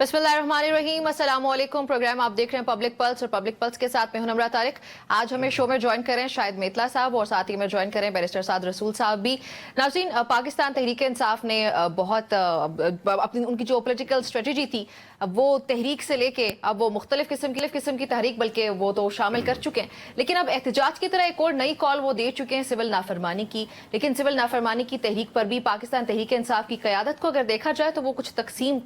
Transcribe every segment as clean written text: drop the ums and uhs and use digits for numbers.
बिस्मिल्लाहिर्रहमानिर्रहीम, अस्सलाम वालेकुम। प्रोग्राम आप देख रहे हैं पब्लिक पल्स और पब्लिक पल्स के साथ मैं हूं नम्रा तारिक। आज हमें शो में ज्वाइन करें शाहिद मेतला साहब और साथ ही में ज्वाइन करें बैरिस्टर साद रसूल साहब भी। नाज़रीन, पाकिस्तान तहरीक इंसाफ ने बहुत अपनी उनकी जो पॉलिटिकल स्ट्रेटजी थी वो तहरीक से लेके अब वो मुख्तलिफ किस्म की तहरीक बल्कि वो तो शामिल कर चुके हैं, लेकिन अब एहतजाज की तरह एक और नई कॉल वो दे चुके हैं सिविल नाफरमानी की। लेकिन सिविल नाफरमानी की तहरीक पर भी पाकिस्तान तहरीक इंसाफ की क़यादत को अगर देखा जाए तो वो कुछ तकसीम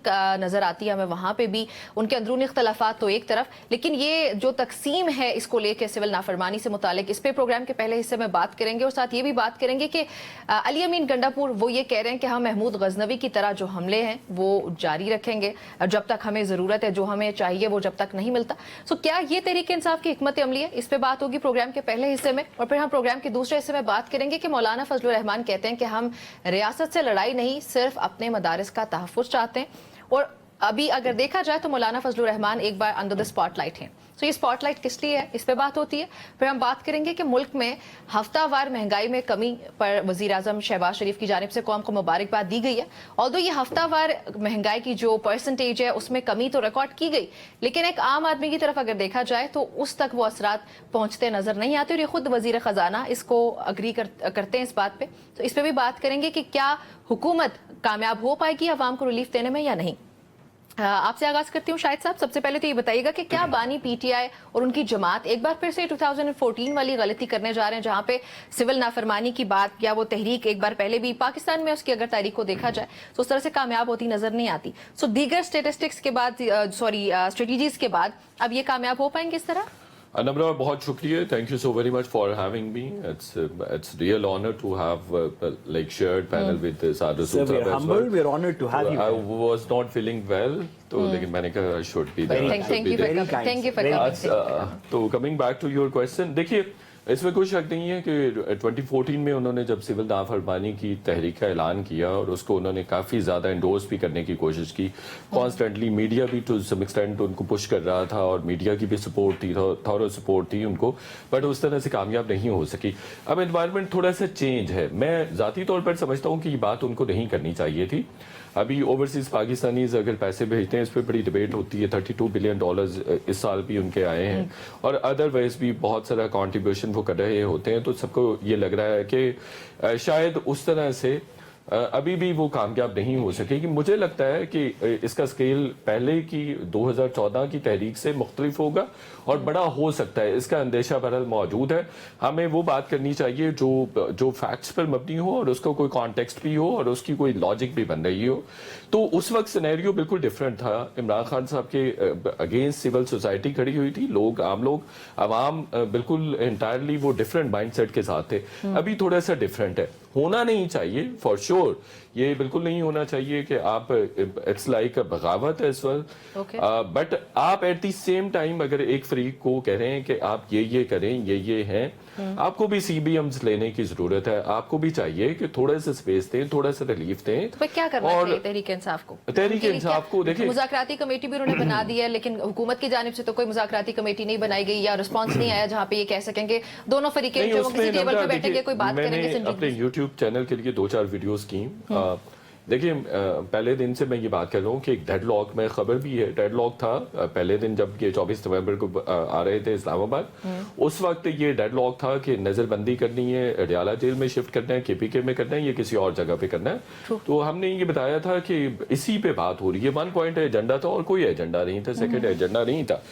नज़र आती है हमें। वहाँ पे भी उनके अंदरूनी इख्तलाफात तो एक तरफ, लेकिन ये जो तकसीम है इसको लेके सिविल नाफरमानी से मुतालिक, इस पे प्रोग्राम के पहले हिस्से में बात करेंगे और साथ ये भी बात करेंगे कि अली अमीन गंडापुर वो ये कह रहे हैं कि हम महमूद गजनवी की तरह जो हमले हैं वो जारी रखेंगे जब तक हमें ज़रूरत है, जो हमें चाहिए वो जब तक नहीं मिलता। सो क्या ये तहरीक इंसाफ की हिकमत अमली है? इस पे बात होगी प्रोग्राम के पहले हिस्से में, और फिर हम प्रोग्राम के दूसरे हिस्से में बात करेंगे कि मौलाना फजलुर रहमान कहते हैं कि हम रियासत से लड़ाई नहीं, सिर्फ अपने मदारिस का तहफ़्फ़ुज़ चाहते हैं। और अभी अगर देखा जाए तो मौलाना फजलुर रहमान एक बार अंडर द स्पॉटलाइट हैं। तो ये स्पॉटलाइट किस लिए है, इस पे बात होती है। फिर हम बात करेंगे कि मुल्क में हफ्तावार महंगाई में कमी पर वज़ीर आज़म शहबाज शरीफ की जानिब से कौम को मुबारकबाद दी गई है। ऑल्दो ये हफ्तावार महंगाई की जो परसेंटेज है उसमें कमी तो रिकॉर्ड की गई, लेकिन एक आम आदमी की तरफ अगर देखा जाए तो उस तक वो असरात पहुँचते नज़र नहीं आते, और ये खुद वज़ीर ख़जाना इसको अग्री करते हैं इस बात पर। तो इस पर भी बात करेंगे कि क्या हुकूमत कामयाब हो पाएगी आवाम को रिलीफ देने में या नहीं। आपसे आगाज करती हूँ शाहिद साहब, सबसे पहले तो ये बताइएगा कि क्या बानी पीटीआई और उनकी जमात एक बार फिर से 2014 वाली गलती करने जा रहे हैं, जहाँ पे सिविल नाफरमानी की बात या वो तहरीक एक बार पहले भी पाकिस्तान में उसकी अगर तारीख को देखा जाए तो उस तरह से कामयाब होती नजर नहीं आती। सो दीगर स्टेटिस्टिक्स के बाद स्ट्रेटजीज के बाद अब ये कामयाब हो पाएंगे इस तरह? Anamra, बहुत शुक्रिया. Thank you so very much for having me. It's real honor to have like shared panel with Saad Rasool Sir, we're humbled. We're honored to have you. I was not feeling well, तो लेकिन मैंने कहा I should be there. Thank you for coming. तो coming back to your question, देखिए इसमें कोई शक नहीं है कि 2014 में उन्होंने जब सिविल नाफरमानी की तहरीक का ऐलान किया और उसको उन्होंने काफ़ी ज़्यादा इंडोर्स भी करने की कोशिश की, कॉन्स्टेंटली मीडिया भी टू सम एक्सटेंट उनको पुश कर रहा था और मीडिया की भी सपोर्ट थी, थॉरो सपोर्ट थी उनको, बट उस तरह से कामयाब नहीं हो सकी। अब एनवायरनमेंट थोड़ा सा चेंज है। मैं ज़ाती तौर पर समझता हूँ कि ये बात उनको नहीं करनी चाहिए थी। अभी ओवरसीज़ पाकिस्तानीज़ अगर पैसे भेजते हैं इस पर बड़ी डिबेट होती है। $32 बिलियन इस साल भी उनके आए हैं और अदरवाइज भी बहुत सारा कंट्रीब्यूशन वो कर रहे होते हैं, तो सबको ये लग रहा है कि शायद उस तरह से अभी भी वो कामयाब नहीं हो सकेगी। मुझे लगता है कि इसका स्केल पहले की 2014 की तहरीक से मुख्तलिफ होगा और बड़ा हो सकता है, इसका अंदेशा बहरहाल मौजूद है। हमें वो बात करनी चाहिए जो फैक्ट्स पर मबनी हो और उसका कोई कॉन्टेक्स्ट भी हो और उसकी कोई लॉजिक भी बन रही हो। तो उस वक्त सिनेरियो बिल्कुल डिफरेंट था। इमरान खान साहब के अगेंस्ट सिविल सोसाइटी खड़ी हुई थी, लोग आवाम बिल्कुल इंटायरली वो डिफरेंट माइंडसेट के साथ थे। अभी थोड़ा सा डिफरेंट है, होना नहीं चाहिए फॉर श्योर। ये बिल्कुल नहीं होना चाहिए कि आप इट्स लाइक बगावत है इस वक्त, बट आप एट द सेम टाइम अगर एक फरीक को कह रहे हैं कि आप ये करें, ये हैं, आपको भी CBMs लेने की जरूरत है। आपको भी चाहिए कि थोड़ा सा स्पेस दें, थोड़ा सा रिलीफ दें। तो क्या करना चाहिए तहरीक इंसाफ को? तहरीक इंसाफ को देखिए, मुज़ाकराती कमेटी भी उन्होंने बना दी है, लेकिन हुकूमत की जानिब से तो कोई मुज़ाकराती कमेटी नहीं बनाई गई या रिस्पांस नहीं आया जहाँ पे ये कह सकेंगे दोनों फरीकें जो किसी टेबल पे बैठेंगे, कोई बात करेंगे। अपने YouTube चैनल के लिए 2-4 वीडियोस की। देखिए पहले दिन से मैं ये बात कर रहा हूँ कि एक डेडलॉक में खबर भी है, डेडलॉक था पहले दिन जब ये 24 नवंबर को आ रहे थे इस्लामाबाद। उस वक्त ये डेडलॉक था कि नज़रबंदी करनी है, अडयाला जेल में शिफ्ट करना है, KPK में करना है, ये किसी और जगह पे करना है। तो हमने ये बताया था कि इसी पे बात हो रही है। 1 पॉइंट एजेंडा था और कोई एजेंडा नहीं था, सेकेंड एजेंडा नहीं था।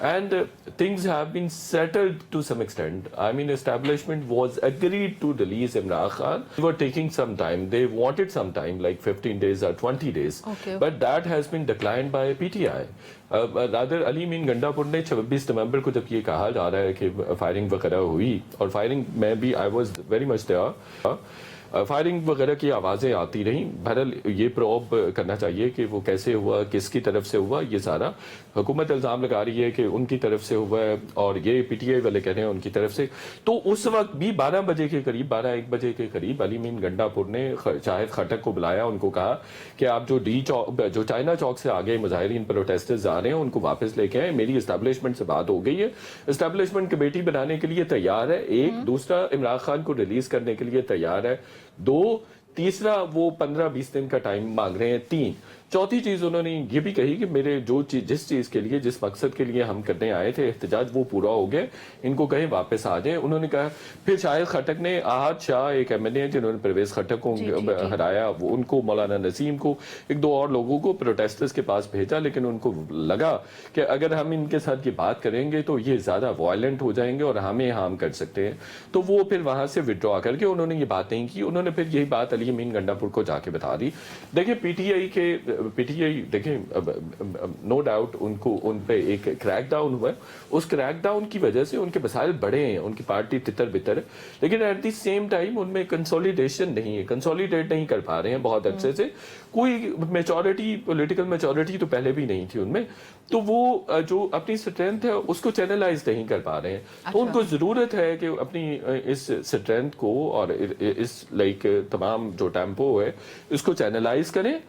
And things have been settled to some extent. I mean, establishment was agreed to release Imran Khan. They were taking some time. They wanted some time, like 15 days or 20 days. Okay. But that has been declined by PTI. Rather Ali Amin Gandapur ने 26 नवंबर को जब ये कहा जा रहा है कि firing वगैरह हुई, और फायरिंग में भी I was very much there, firing वगैरह की आवाज़ें आती रहीं। बहरहाल ये प्रोब करना चाहिए कि वो कैसे हुआ, किसकी तरफ से हुआ। ये सारा हुकूमत इल्ज़ाम लगा रही है कि उनकी तरफ से हुआ है और ये PTI वाले कह रहे हैं उनकी तरफ से। तो उस वक्त भी 12 बजे के करीब, 12-1 बजे के करीब अली अमीन गंडापुर ने शाहिद खटक को बुलाया, उनको कहा कि आप जो चाइना चौक से आगे मुजाहिरीन प्रोटेस्टर्स आ रहे हैं उनको वापस लेके आए। मेरी इस्टेब्लिशमेंट से बात हो गई है, इस्टेब्लिशमेंट कमेटी बनाने के लिए तैयार है। एक दूसरा, इमरान खान को रिलीज करने के लिए तैयार है। 2, तीसरा वो 15-20 दिन का टाइम मांग रहे हैं। 3 चौथी चीज उन्होंने ये भी कही कि मेरे जिस चीज के लिए, जिस मकसद के लिए हम करने आए थे एहतजाज, वो पूरा हो गया, इनको कहीं वापस आ जाए। उन्होंने कहा फिर शाहिद खट्टक ने, आहद शाह एक MLA है जिन्होंने परवेज खट्टक को हराया, उनको, मौलाना नसीम को, 1-2 और लोगों को प्रोटेस्टर्स के पास भेजा, लेकिन उनको लगा कि अगर हम इनके साथ ये बात करेंगे तो ये ज्यादा वायलेंट हो जाएंगे और हमें हार्म कर सकते हैं, तो वो फिर वहां से विड्रॉ करके उन्होंने ये बात नहीं की। उन्होंने फिर यही बात अली अमीन गंडापुर को जाके बता दी। देखिए पीटीआई देखें, नो डाउट उनको उन पे एक क्रैकडाउन हुआ है, उस क्रैकडाउन की वजह से उनके मसाइल बड़े हैं, उनकी पार्टी तितर बितर है, लेकिन एट द सेम टाइम उनमें कंसोलिडेशन नहीं है, कंसोलिडेट नहीं कर पा रहे हैं बहुत अच्छे से। कोई मेचोरिटी, पॉलिटिकल मेचोरिटी तो पहले भी नहीं थी उनमें, तो वो जो अपनी स्ट्रेंथ है उसको चैनलाइज नहीं कर पा रहे हैं। तो उनको जरूरत है कि अपनी इस स्ट्रेंथ को और इस तमाम जो टेम्पो है इसको चैनलाइज करें,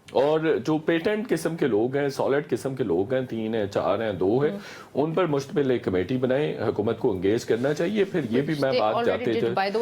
और जो पेटेंट किस्म के लोग हैं, सॉलिड किस्म के लोग हैं, 3 हैं, 4 हैं, 2 हैं, उन पर मुश्तमिल एक कमेटी बनाएं, हुकूमत को एंगेज करना चाहिए। फिर ये भी मैं बात जाते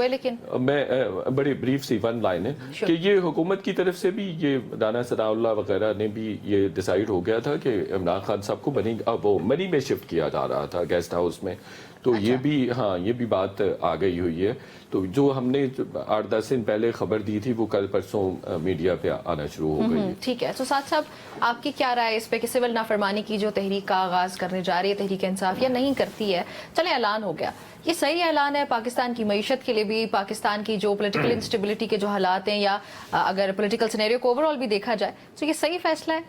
लेकिन मैं बड़ी ब्रीफ सी 1 लाइन है कि ये हुकूमत की तरफ से भी, ये राना सनाउल्लाह वगैरह ने भी ये डिसाइड हो गया था कि इमरान खान साहब को वो मनी में शिफ्ट किया जा रहा था, गेस्ट हाउस में, तो ये भी बात आ गई हुई है। तो जो हमने 8-10 दिन पहले खबर दी थी वो कल परसों मीडिया पे आना शुरू हो गई। ठीक है। तो साथ साहब, आपकी क्या राय इस पे कि सिविल नाफरमानी की जो तहरीक का आगाज करने जा रही है तहरीक इंसाफ, या नहीं करती है, चले ऐलान हो गया, ये सही ऐलान है पाकिस्तान की मईशत के लिए भी, पाकिस्तान की जो पॉलिटिकल इंस्टेबिलिटी के जो हालात हैं, या अगर पॉलिटिकल सिनेरियो को ओवरऑल भी देखा जाए तो ये सही फैसला है?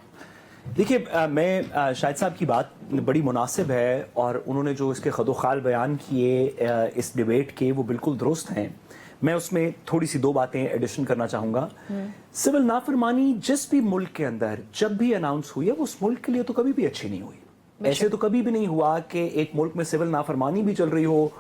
देखिए, मैं शाहिद साहब की बात बड़ी मुनासिब है, और उन्होंने जो इसके खदोखाल बयान किए इस डिबेट के, वो बिल्कुल दुरुस्त हैं। मैं उसमें थोड़ी सी 2 बातें एडिशन करना चाहूँगा। सिविल नाफरमानी जिस भी मुल्क के अंदर जब भी अनाउंस हुई है, वो उस मुल्क के लिए तो कभी भी अच्छी नहीं हुई। ऐसे तो कभी भी नहीं हुआ कि एक मुल्क में सिविल नाफरमानी भी चल रही हो,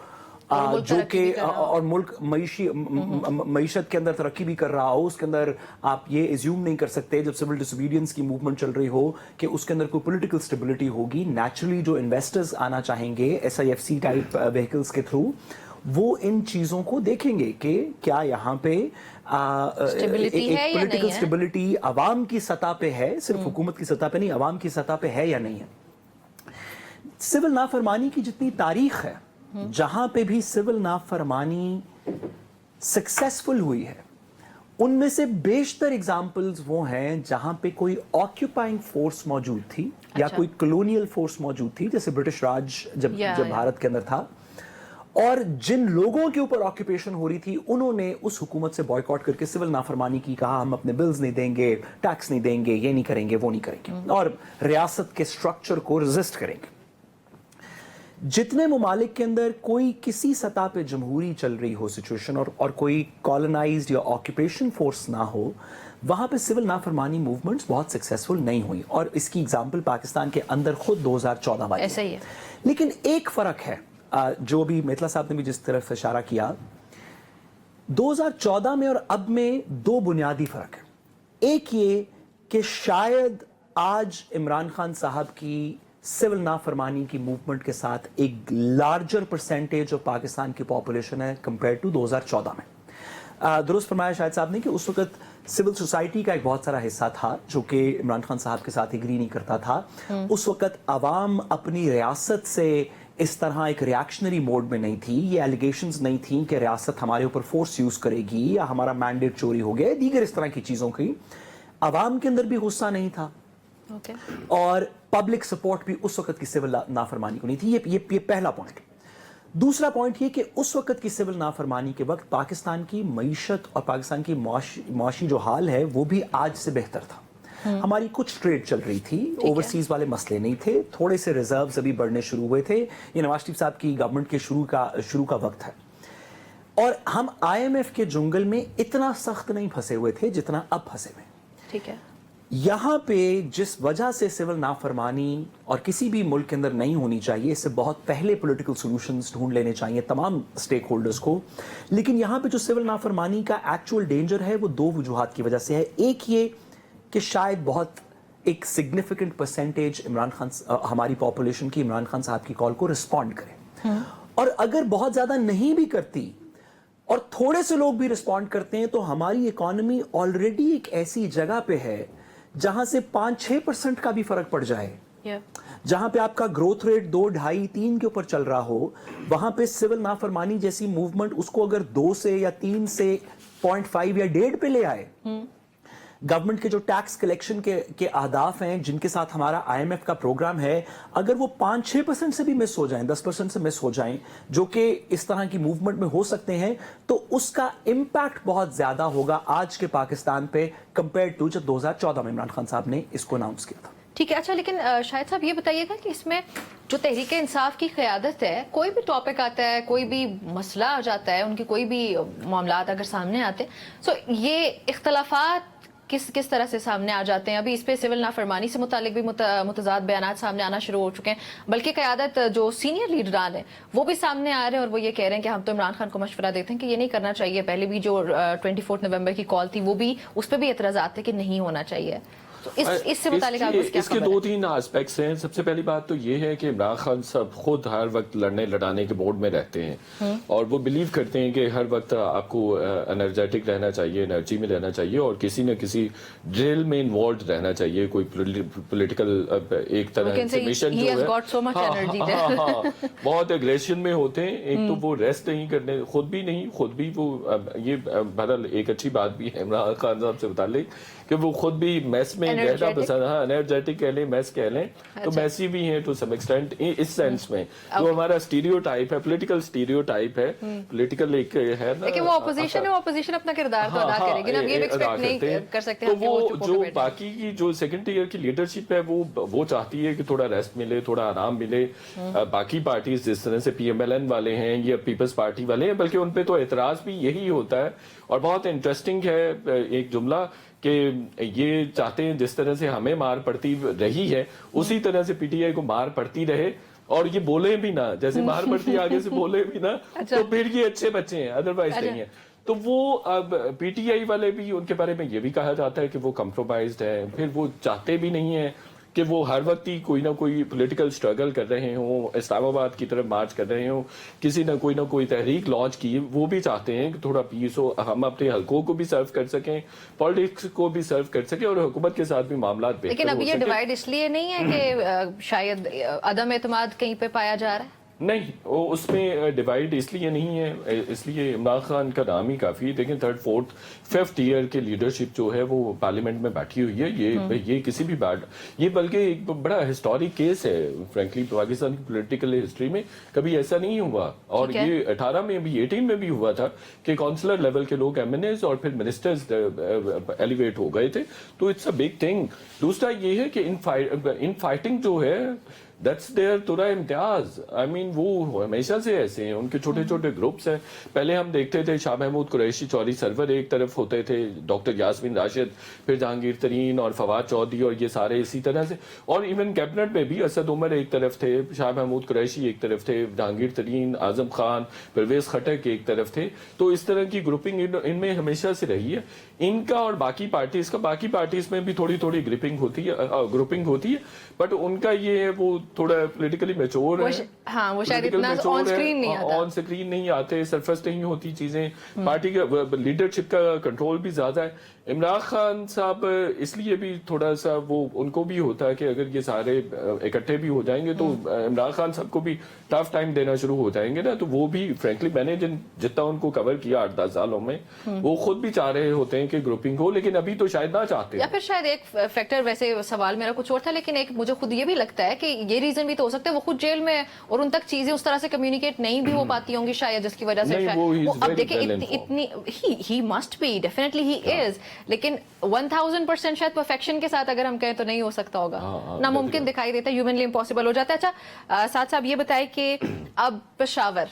जो कि और मुल्क मईशत के अंदर तरक्की भी कर रहा हो, उसके अंदर आप ये एज्यूम नहीं कर सकते जब सिविल डिसोबीडियंस की मूवमेंट चल रही हो कि उसके अंदर कोई पॉलिटिकल स्टेबिलिटी होगी। नेचुरली जो इन्वेस्टर्स आना चाहेंगे SIFC टाइप व्हीकल्स के थ्रू, वो इन चीजों को देखेंगे कि क्या यहाँ पे एक पॉलिटिकल स्टेबिलिटी अवाम की सतह पे है, सिर्फ हुकूमत की सतह पे नहीं, अवाम की सतह पे है या नहीं है। सिविल नाफरमानी की जितनी तारीख है, जहां पे भी सिविल नाफरमानी सक्सेसफुल हुई है, उनमें से बेशतर एग्जाम्पल्स वो हैं जहां पे कोई ऑक्यूपाइंग फोर्स मौजूद थी, या कोई कॉलोनियल फोर्स मौजूद थी, जैसे ब्रिटिश राज जब भारत के अंदर था, और जिन लोगों के ऊपर ऑक्यूपेशन हो रही थी उन्होंने उस हुकूमत से बॉयकॉट करके सिविल नाफरमानी की, कहा हम अपने बिल्स नहीं देंगे, टैक्स नहीं देंगे, ये नहीं करेंगे, वो नहीं करेंगे, और रियासत के स्ट्रक्चर को रेजिस्ट करेंगे। जितने ममालिक के अंदर कोई किसी सतह पे जमहूरी चल रही हो सिचुएशन, और कोई कॉलोनाइज्ड या ऑक्यूपेशन फोर्स ना हो, वहां पे सिविल नाफरमानी मूवमेंट्स बहुत सक्सेसफुल नहीं हुई, और इसकी एग्जांपल पाकिस्तान के अंदर खुद 2014 वाली ऐसा ही है। लेकिन एक फर्क है, जो भी मेतला साहब ने भी जिस तरफ इशारा किया, 2014 में और अब में 2 बुनियादी फर्क है। एक ये कि शायद आज इमरान खान साहब की सिविल नाफरमानी की मूवमेंट के साथ एक लार्जर परसेंटेज ऑफ पाकिस्तान की पॉपुलेशन है कंपेयर टू 2014 में। दुरुस्त फरमाया शाहिद साहब ने कि उस वक्त सिविल सोसाइटी का एक बहुत सारा हिस्सा था जो कि इमरान खान साहब के साथ एग्री नहीं करता था। उस वक्त अवाम अपनी रियासत से इस तरह एक रिएक्शनरी मोड में नहीं थी, ये एलिगेशंस नहीं थी कि रियासत हमारे ऊपर फोर्स यूज करेगी या हमारा मैंडेट चोरी हो गया, दीगर इस तरह की चीजों की अवाम के अंदर भी गुस्सा नहीं था। और पब्लिक सपोर्ट भी उस वक्त की सिविल नाफरमानी को नहीं थी। ये पहला पॉइंट। दूसरा पॉइंट ये कि उस वक्त की सिविल नाफरमानी के वक्त पाकिस्तान की मईशत और पाकिस्तान की माशी जो हाल है वो भी आज से बेहतर था। हमारी कुछ ट्रेड चल रही थी, ओवरसीज वाले मसले नहीं थे, थोड़े से रिजर्व्स अभी बढ़ने शुरू हुए थे। ये नवाज शरीफ साहब की गवर्नमेंट के शुरू का वक्त है, और हम IMF के जुंगल में इतना सख्त नहीं फंसे हुए थे जितना अब फंसे हुए। ठीक है। यहाँ पे जिस वजह से सिविल नाफरमानी और किसी भी मुल्क के अंदर नहीं होनी चाहिए, इससे बहुत पहले पॉलिटिकल सॉल्यूशंस ढूंढ लेने चाहिए तमाम स्टेक होल्डर्स को। लेकिन यहाँ पे जो सिविल नाफरमानी का एक्चुअल डेंजर है वो 2 वजूहात की वजह से है। एक ये कि शायद बहुत एक सिग्निफिकेंट परसेंटेज इमरान खान, हमारी पॉपुलेशन की इमरान खान साहब की कॉल को रिस्पॉन्ड करे, और अगर बहुत ज्यादा नहीं भी करती और थोड़े से लोग भी रिस्पॉन्ड करते हैं तो हमारी इकोनॉमी ऑलरेडी एक ऐसी जगह पे है जहां से 5-6% का भी फर्क पड़ जाए, जहां पे आपका ग्रोथ रेट 2, 2.5, 3 के ऊपर चल रहा हो, वहां पे सिविल नाफरमानी जैसी मूवमेंट उसको अगर 2 से या 3 से 0.5 या 1.5 पे ले आए, गवर्नमेंट के जो टैक्स कलेक्शन के अहदाफ हैं जिनके साथ हमारा IMF का प्रोग्राम है, अगर वो 5-6% से भी मिस हो जाएं, 10% से मिस हो जाएं, जो कि इस तरह की मूवमेंट में हो सकते हैं, तो उसका इम्पैक्ट बहुत ज्यादा होगा आज के पाकिस्तान पे कंपेयर टू जब 2014 में इमरान खान साहब ने इसको अनाउंस किया था। ठीक है, अच्छा, लेकिन शाहिद साहब ये बताइएगा कि इसमें जो तहरीक इंसाफ की क़यादत है, कोई भी टॉपिक आता है, कोई भी मसला आ जाता है, उनके कोई भी मामलात अगर सामने आते हैं, सो ये इख्तलाफात किस तरह से सामने आ जाते हैं? अभी इस पे सिविल नाफरमानी से मुतालिक भी मुतजाद बयानात सामने आना शुरू हो चुके हैं, बल्कि क़यादत जो सीनियर लीडरान हैं वो भी सामने आ रहे हैं और वो ये कह रहे हैं कि हम तो इमरान खान को मशवरा देते हैं कि ये नहीं करना चाहिए। पहले भी जो 24 नवंबर की कॉल थी वो भी, उस पर भी एतराज़ात थे कि नहीं होना चाहिए। तो इससे मुतालिक इसके 2-3 एस्पेक्ट्स हैं। सबसे पहली बात तो ये है कि इमरान खान साहब खुद हर वक्त लड़ने लड़ाने के मोड में रहते हैं और वो बिलीव करते हैं कि हर वक्त आपको एनर्जेटिक रहना चाहिए, एनर्जी में रहना चाहिए और किसी न किसी ड्रिल में इन्वॉल्व रहना चाहिए। कोई पॉलिटिकल एक तरह से मिशन जो है, बहुत एग्रेशन में होते हैं। एक तो वो रेस्ट नहीं करने, खुद भी वो ये बहरहाल एक अच्छी बात भी है इमरान खान साहब से मुतालिक कि वो खुद भी मैस में रहना पसंद, एनर्जेटिक कह लें, मैस कह लें, तो मैसी भी हैं टू सम एक्सटेंट इस सेंस में। तो हमारा स्टीरियोटाइप है, पॉलिटिकल स्टीरियोटाइप है, पॉलिटिकल एक है ना, लेकिन वो ऑपोजिशन है, ऑपोजिशन अपना किरदार तो अदा करेगी ना, ये एक्सपेक्ट नहीं कर सकते। तो वो जो बाकी की जो सेकंड ईयर की लीडरशिप है वो चाहती है कि थोड़ा रेस्ट मिले, थोड़ा आराम मिले। बाकी पार्टीज जिस तरह से PMLN वाले हैं या पीपल्स पार्टी वाले हैं, बल्कि उनपे तो एतराज भी यही होता है। और बहुत इंटरेस्टिंग है एक जुमला कि ये चाहते हैं जिस तरह से हमें मार पड़ती रही है उसी तरह से PTI को मार पड़ती रहे और ये बोले भी ना, जैसे मार पड़ती आगे से बोले भी ना, तो फिर ये अच्छे बच्चे हैं, अदरवाइज नहीं है। तो वो अब PTI वाले भी, उनके बारे में ये भी कहा जाता है कि वो कम्प्रोमाइज्ड है। फिर वो चाहते भी नहीं है कि वो हर वक्त ही कोई ना कोई पॉलिटिकल स्ट्रगल कर रहे हों, इस्लामाबाद की तरफ मार्च कर रहे हों, किसी ना कोई तहरीक लॉन्च की। वो भी चाहते हैं कि थोड़ा पीस हो, हम अपने हलकों को भी सर्व कर सकें, पॉलिटिक्स को भी सर्व कर सकें और हुकूमत के साथ भी मामला बेहतर हो सके। लेकिन अब ये डिवाइड इसलिए नहीं है कि शायद अदम एतमाद कहीं पे पाया जा रहा है? नहीं, वो उसमें डिवाइड इसलिए नहीं है, इसलिए इमरान खान का नाम ही काफ़ी है। लेकिन 3rd, 4th, 5th ईयर के लीडरशिप जो है वो पार्लियामेंट में बैठी हुई है। ये किसी भी ये बल्कि एक बड़ा हिस्टोरिक केस है फ्रैंकली पाकिस्तान की पॉलिटिकल हिस्ट्री में, कभी ऐसा नहीं हुआ। और ये 18 में भी 18 में भी हुआ था कि काउंसलर लेवल के लोग MNAs और फिर मिनिस्टर्स एलिवेट हो गए थे। तो इट्स अ बिग थिंग। दूसरा ये है कि इन फाइटिंग जो है दैट्स देयर तुरा इम्तियाज। आई मीन वो हमेशा से ऐसे हैं, उनके छोटे छोटे ग्रुप्स हैं। पहले हम देखते थे शाह महमूद कुरैशी चौधरी सरवर एक तरफ होते थे, डॉक्टर यास्मीन राशिद, फिर जहांगीर तरीन और फवाद चौधरी और ये सारे इसी तरह से। और इवन कैबिनेट में भी असद उमर एक तरफ थे, शाह महमूद कुरैशी एक तरफ थे, जहांगीर तरीन, आजम खान, परवेज खटक एक तरफ थे। तो इस तरह की ग्रुपिंग इनमें हमेशा से रही है। इनका और बाकी पार्टीज में भी थोड़ी थोड़ी ग्रुपिंग होती है, बट उनका ये है वो थोड़ा पॉलिटिकली मैच्योर है। हाँ, वो शायद इतना ऑन स्क्रीन नहीं आते, सरफेस नहीं होती चीजें। पार्टी का लीडरशिप का कंट्रोल भी ज्यादा है। इमरान खान साहब इसलिए भी थोड़ा सा वो उनको भी होता है कि अगर ये सारे इकट्ठे भी हो जाएंगे तो इमरान खान साहब को भी टफ टाइम देना शुरू हो जाएंगे ना। तो वो भी फ्रैंकली मैंने जितना उनको कवर किया 8-10 सालों में, वो खुद भी चाह रहे होते हैं कि ग्रुपिंग हो, लेकिन अभी तो शायद ना चाहते। या फिर शायद एक फैक्टर, वैसे सवाल मेरा कुछ और था, लेकिन एक मुझे खुद ये भी लगता है कि ये रीजन भी तो हो सकता है वो खुद जेल में और उन तक चीजें उस तरह से कम्युनिकेट नहीं भी हो पाती होंगी शायद, जिसकी वजह से अब देखिए इतनी he must be, definitely he is, लेकिन 1000% शायद परफेक्शन के साथ अगर हम कहें तो नहीं हो सकता होगा, नामुमकिन दिखाई देता है, ह्यूमनली इम्पॉसिबल हो जाता है। अच्छा साथ साहब ये बताएं कि अब Peshawar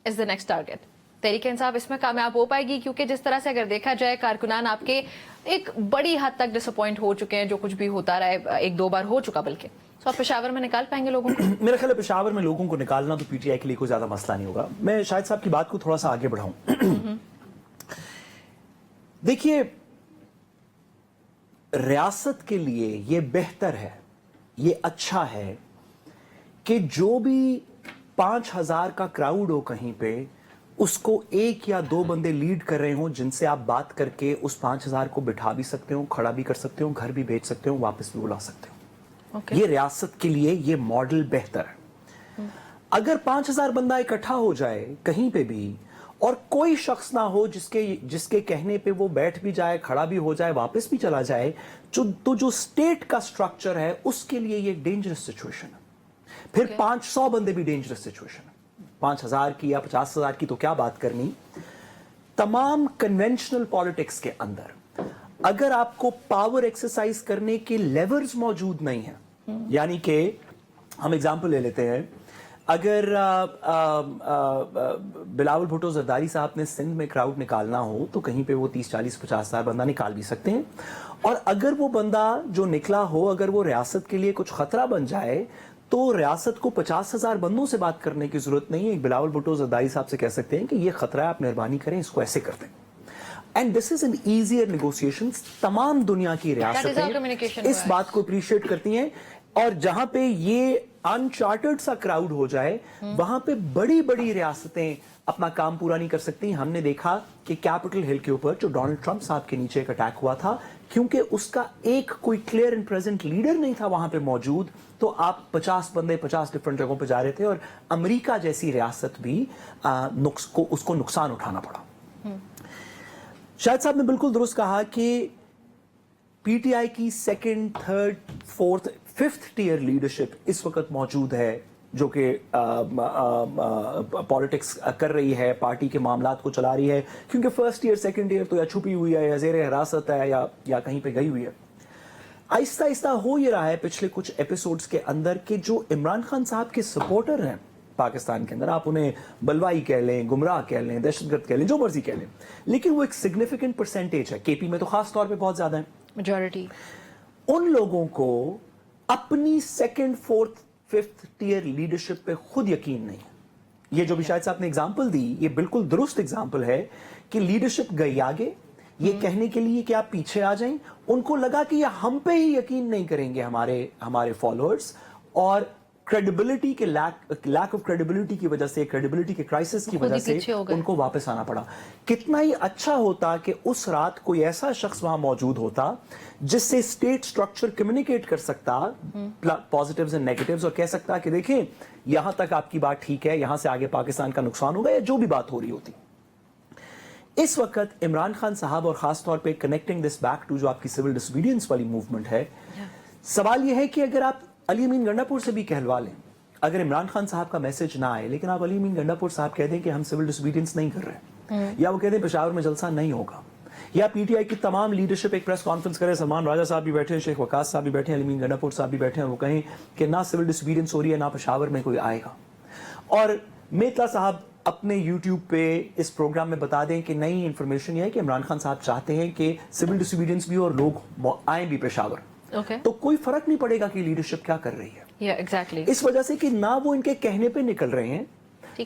is the next target, Tehreek Insaf इसमें कामयाब हो पाएगी? क्योंकि जिस तरह से अगर देखा जाए कारकुनान आपके एक बड़ी हद तक डिसअपॉइंट हो चुके हैं, जो कुछ भी होता रहा है 1-2 बार हो चुका, बल्कि तो आप पेशावर में निकाल पाएंगे लोगों को? मेरा ख्याल है पेशावर में लोगों को निकालना तो PTI के लिए कोई ज्यादा मसला नहीं होगा। मैं शाहिद साहब की बात को थोड़ा सा आगे बढ़ाऊं। देखिए, रियासत के लिए ये बेहतर है, ये अच्छा है कि जो भी 5000 का क्राउड हो कहीं पे, उसको एक या दो बंदे लीड कर रहे हों जिनसे आप बात करके उस 5,000 को बिठा भी सकते हो, खड़ा भी कर सकते हो, घर भी भेज सकते हो, वापस भी बुला सकते हो। ये रियासत के लिए ये मॉडल बेहतर है। अगर 5,000 बंदा इकट्ठा हो जाए कहीं पे भी और कोई शख्स ना हो जिसके कहने पे वो बैठ भी जाए, खड़ा भी हो जाए, वापस भी चला जाए, तो जो स्टेट का स्ट्रक्चर है उसके लिए ये डेंजरस सिचुएशन है। फिर 500 बंदे भी डेंजरस सिचुएशन है। 5,000 की या 50,000 की तो क्या बात करनी। तमाम कन्वेंशनल पॉलिटिक्स के अंदर अगर आपको पावर एक्सरसाइज करने के लेवर्स मौजूद नहीं है, यानी कि हम एग्जांपल ले लेते हैं, अगर बिलावल भुट्टो जरदारी साहब ने सिंध में क्राउड निकालना हो तो कहीं पे वो 30, 40, 50,000 बंदा निकाल भी सकते हैं। और अगर वो बंदा जो निकला हो, अगर वो रियासत के लिए कुछ खतरा बन जाए तो रियासत को 50,000 बंदों से बात करने की जरूरत नहीं है। एक बिलावल भुट्टो जरदारी साहब से कह सकते हैं कि ये खतरा है, आप मेहरबानी करें, इसको ऐसे कर दें। And this is an easier negotiation. तमाम दुनिया की रियासतें इस बात को अप्रिशिएट करती हैं। और जहां पे ये अनचार्टर्ड सा क्राउड हो जाए वहां पे बड़ी बड़ी रियासतें अपना काम पूरा नहीं कर सकती। हमने देखा कि कैपिटल हिल के ऊपर जो डोनाल्ड ट्रंप साहब के नीचे एक अटैक हुआ था, क्योंकि उसका एक कोई क्लियर एंड प्रेजेंट लीडर नहीं था वहां पे मौजूद, तो आप 50 बंदे 50 डिफरेंट जगहों पे जा रहे थे और अमेरिका जैसी रियासत भी उसको नुकसान उठाना पड़ा। शाहिद साहब ने बिल्कुल दुरुस्त कहा कि पीटीआई की second, third, fourth, fifth tier leadership इस वक्त मौजूद है जो कि पॉलिटिक्स कर रही है, पार्टी के मामलात को चला रही है, क्योंकि फर्स्ट ईयर सेकंड ईयर तो या छुपी हुई है या जेर हिरासत है या कहीं पे गई हुई है। आहिस्ता आहिस्ता हो ये रहा है पिछले कुछ एपिसोड्स के अंदर कि जो इमरान खान साहब के सपोर्टर हैं पाकिस्तान के अंदर, आप उन्हें बलवाई कह लें, गुमराह कह लें, दहशतगर्द कह लें, जो मर्जी कह लें, लेकिन वो एक सिग्निफिकेंट परसेंटेज है। केपी में तो खास तौर पे बहुत ज्यादा है मेजॉरिटी। उन लोगों को अपनी second, fourth, fifth tier leadership पे खुद यकीन नहीं है। ये जो भी शायद साहब ने एग्जांपल दी, ये बिल्कुल दुरुस्त एग्जांपल है कि लीडरशिप गई आगे ये कहने के लिए कि आप पीछे आ जाएं। उनको लगा कि ये हम पे ही यकीन नहीं करेंगे हमारे फॉलोअर्स, और क्रेडिबिलिटी के लैक ऑफ क्रेडिबिलिटी की वजह से, क्रेडिबिलिटी के क्राइसिस की वजह से उनको वापस आना पड़ा। कितना ही अच्छा होता कि उस रात कोई ऐसा शख्स वहां मौजूद होता जिससे स्टेट स्ट्रक्चर कम्युनिकेट कर सकता पॉजिटिव्स एंड नेगेटिव्स, और कह सकता कि देखें यहां तक आपकी बात ठीक है, यहां से आगे पाकिस्तान का नुकसान होगा, या जो भी बात हो रही होती। इस वक्त इमरान खान साहब, और खास तौर पे कनेक्टिंग दिस बैक टू जो आपकी सिविल डिसोबीडियंस वाली मूवमेंट है, सवाल यह है कि अगर आप अली अमीन गंडापुर से भी कहलवा लें, अगर इमरान खान साहब का मैसेज ना आए, लेकिन आप अली अमीन गंडापुर साहब कह दें कि हम सिविल डिसोबीडियंस नहीं कर रहे, या वो कह दें पेशावर में जलसा नहीं होगा, या पीटीआई की तमाम लीडरशिप एक प्रेस कॉन्फ्रेंस करे, सलमान राजा साहब भी बैठे हैं, शेख वकास साहब भी बैठे हैं, अली अमीन गंडापुर साहब भी बैठे हैं, और वो कहें कि ना सिविल डिसोबीडियंस हो रही है, ना पेशावर में कोई आएगा, और मेतला साहब अपने यूट्यूब पे इस प्रोग्राम में बता दें कि नई इंफॉर्मेशन ये है कि इमरान खान साहब चाहते हैं कि सिविल डिसोबीडियंस भी और लोग आए भी पेशावर, तो कोई फर्क नहीं पड़ेगा कि लीडरशिप क्या कर रही है। exactly. इस वजह से कि ना वो इनके कहने पे निकल रहे हैं,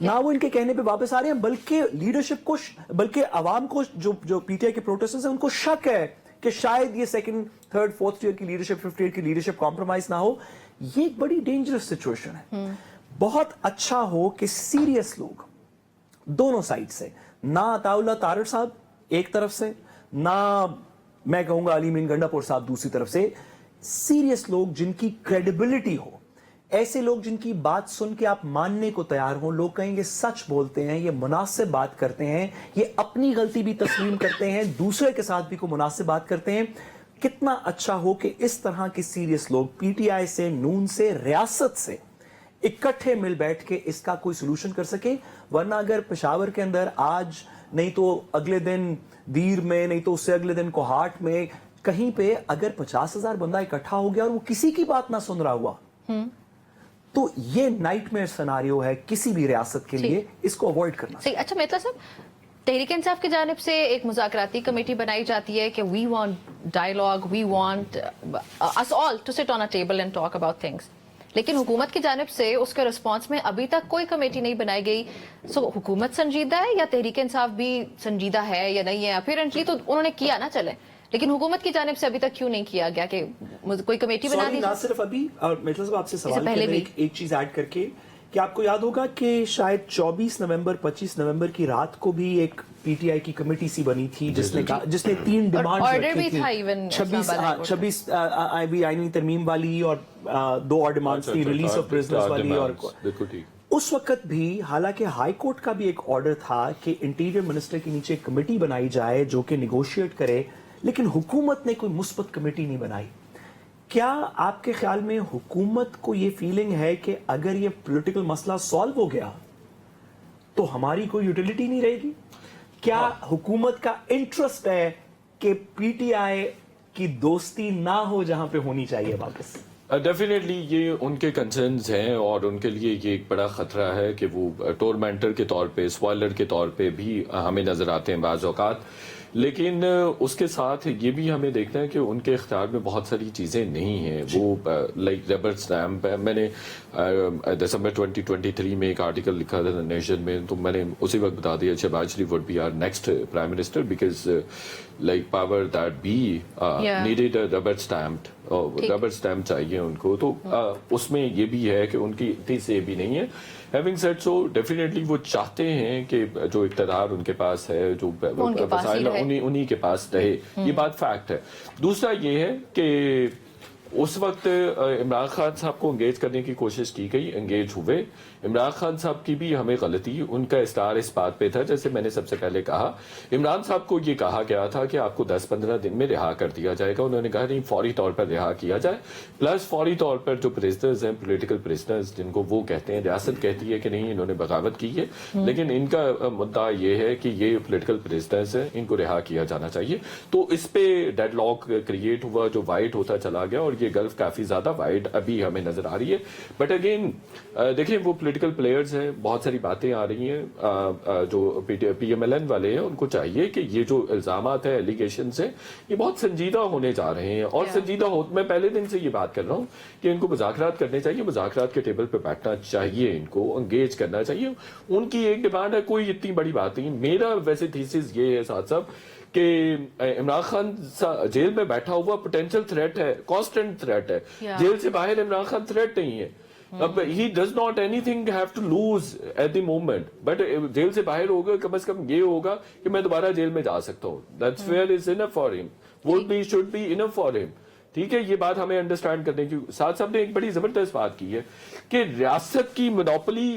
ना वो इनके कहने पे वापस आ रहे हैं, बल्कि लीडरशिप को, बल्कि आवाम को, जो पीटीआई के प्रोटेस्टर्स हैं, उनको शक है कि शायद ये सेकंड, थर्ड, फोर्थ टियर की लीडरशिप, फिफ्थ टियर की लीडरशिप कॉम्प्रोमाइज ना हो। ये एक बड़ी डेंजरस सिचुएशन है। बहुत अच्छा हो कि सीरियस लोग दोनों साइड से, ना अताउल्लाह तारड़ साहब एक तरफ से, ना मैं कहूंगा अली अमीन गंडापुर साहब दूसरी तरफ से, सीरियस लोग जिनकी क्रेडिबिलिटी हो, ऐसे लोग जिनकी बात सुन के आप मानने को तैयार हो, लोग कहेंगे सच बोलते हैं, ये मुनासिब बात करते हैं, ये अपनी गलती भी तस्लीम करते हैं, दूसरे के साथ भी को मुनासिब बात करते हैं। कितना अच्छा हो कि इस तरह के सीरियस लोग पीटीआई से, नून से, रियासत से इकट्ठे मिल बैठ के इसका कोई सोल्यूशन कर सके। वरना अगर पेशावर के अंदर आज नहीं तो अगले दिन दीर में, नहीं तो उससे अगले दिन कोहाट में, कहीं पे अगर 50,000 बंदा इकट्ठा हो गया और वो किसी की बात ना सुन रहा हुआ, तो ये नाइटमेयर सिनेरियो है किसी भी रियासत के लिए, इसको अवॉइड करना सही। अच्छा मेतला साहब, तहरीक इंसाफ की जानिब से एक मुज़ाकराती कमेटी बनाई जाती है कि we want dialogue, we want us all to sit on a table and talk about things, लेकिन हुकूमत की जानिब से उसके रिस्पांस में अभी तक कोई कमेटी नहीं बनाई गई। सो हुकूमत संजीदा है या तहरीक इंसाफ भी संजीदा है या नहीं है? अपीरेंटली तो उन्होंने किया ना, चले, लेकिन हुकूमत की जानिब से अभी तक क्यों नहीं किया गया कि कोई कमेटी बना दी? ना सिर्फ अभी, और मेटल साहब आपसे सवाल पहले भी एक चीज ऐड करके कि आपको याद होगा कि शायद 24 नवंबर 25 नवंबर की रात को भी एक पीटीआई की कमेटी सी बनी थी जिसने 3 डिमांड्स order रखी भी थी। था even 26 आईनी तरमीम वाली और 2 और डिमांड्स थी, रिलीज ऑफ प्रिजनर्स वाली। और बिल्कुल ठीक। उस वक्त भी हालांकि हाई कोर्ट का भी एक ऑर्डर था कि इंटीरियर मिनिस्टर के नीचे एक कमेटी बनाई जाए जो कि निगोशिएट करे, लेकिन हुकूमत ने कोई मुस्बत कमेटी नहीं बनाई। क्या आपके ख्याल में हुकूमत को ये फीलिंग है कि अगर ये पॉलिटिकल मसला सॉल्व हो गया तो हमारी कोई यूटिलिटी नहीं रहेगी? क्या हुकूमत का इंटरेस्ट है कि पीटीआई की दोस्ती ना हो जहां पे होनी चाहिए वापस? डेफिनेटली ये उनके कंसर्न्स हैं और उनके लिए ये एक बड़ा खतरा है कि वो टोरमेंटर के तौर पे, स्पॉइलर के तौर पे भी हमें नजर आते हैं बाज़ औक़ात। लेकिन उसके साथ ये भी हमें देखना है कि उनके इख्तियार में बहुत सारी चीज़ें नहीं हैं। वो लाइक रबर स्टैम्प है। मैंने दिसंबर 2023 में एक आर्टिकल लिखा था नेशन में, तो मैंने उसी वक्त बता दिया Shehbaz Sharif would be our next prime minister because like power that be needed rubber stamp चाहिए उनको। तो उसमें ये भी है कि उनकी इतनी से भी नहीं है। हैविंग सेड सो डेफिनेटली वो चाहते हैं कि जो इक़्तिदार उनके पास है, जो वसाइल उन्हीं के पास रहे। ये बात फैक्ट है। दूसरा ये है कि उस वक्त इमरान खान साहब को एंगेज करने की कोशिश की गई, एंगेज हुए। इमरान खान साहब की भी हमें गलती, उनका इस्तार इस बात पे था, जैसे मैंने सबसे पहले कहा, इमरान साहब को ये कहा गया था कि आपको 10-15 दिन में रिहा कर दिया जाएगा। उन्होंने कहा नहीं, फौरी तौर पर रिहा किया जाए। प्लस फौरी तौर पर जो प्रिजनर्स हैं, पोलिटिकल प्रिजनर्स जिनको वो कहते हैं, रियासत कहती है कि नहीं इन्होंने बगावत की है, लेकिन इनका मुद्दा ये है कि ये पोलिटिकल प्रिजनर्स हैं, इनको रिहा किया जाना चाहिए। तो इस पे डेडलॉक क्रिएट हुआ जो वाइड होता चला गया, और ये गल्फ काफी ज्यादा वाइड अभी हमें नजर आ रही है। बट अगेन देखें, वो पॉलिटिकल प्लेयर्स हैं, बहुत सारी बातें आ रही हैं। जो पीएमएलएन वाले हैं उनको चाहिए कि ये जो इल्जामात है, एलिगेशंस हैं, ये बहुत संजीदा होने जा रहे हैं। और संजीदा हो, मैं पहले दिन से ये बात कर रहा हूँ कि इनको मुज़ाकरात करने चाहिए, मुज़ाकरात के टेबल पर बैठना चाहिए, इनको एंगेज करना चाहिए। उनकी एक डिमांड है, कोई इतनी बड़ी बात नहीं। मेरा वैसे थीसिस ये है साथ साहब कि इमरान खान जेल में बैठा हुआ पोटेंशियल थ्रेट है, कांस्टेंट थ्रेट है। जेल से बाहर इमरान खान थ्रेट नहीं है। अब he does not anything have to lose at the moment, but जेल से बाहर होगा, कम से कम ये होगा कि मैं दोबारा जेल में जा सकता हूँ। That's fair is enough for him, would be should be enough for him. ठीक है, ये बात हमें अंडरस्टैंड करने की। साथ साहब ने एक बड़ी जबरदस्त बात की है कि रियासत की मोनोपोली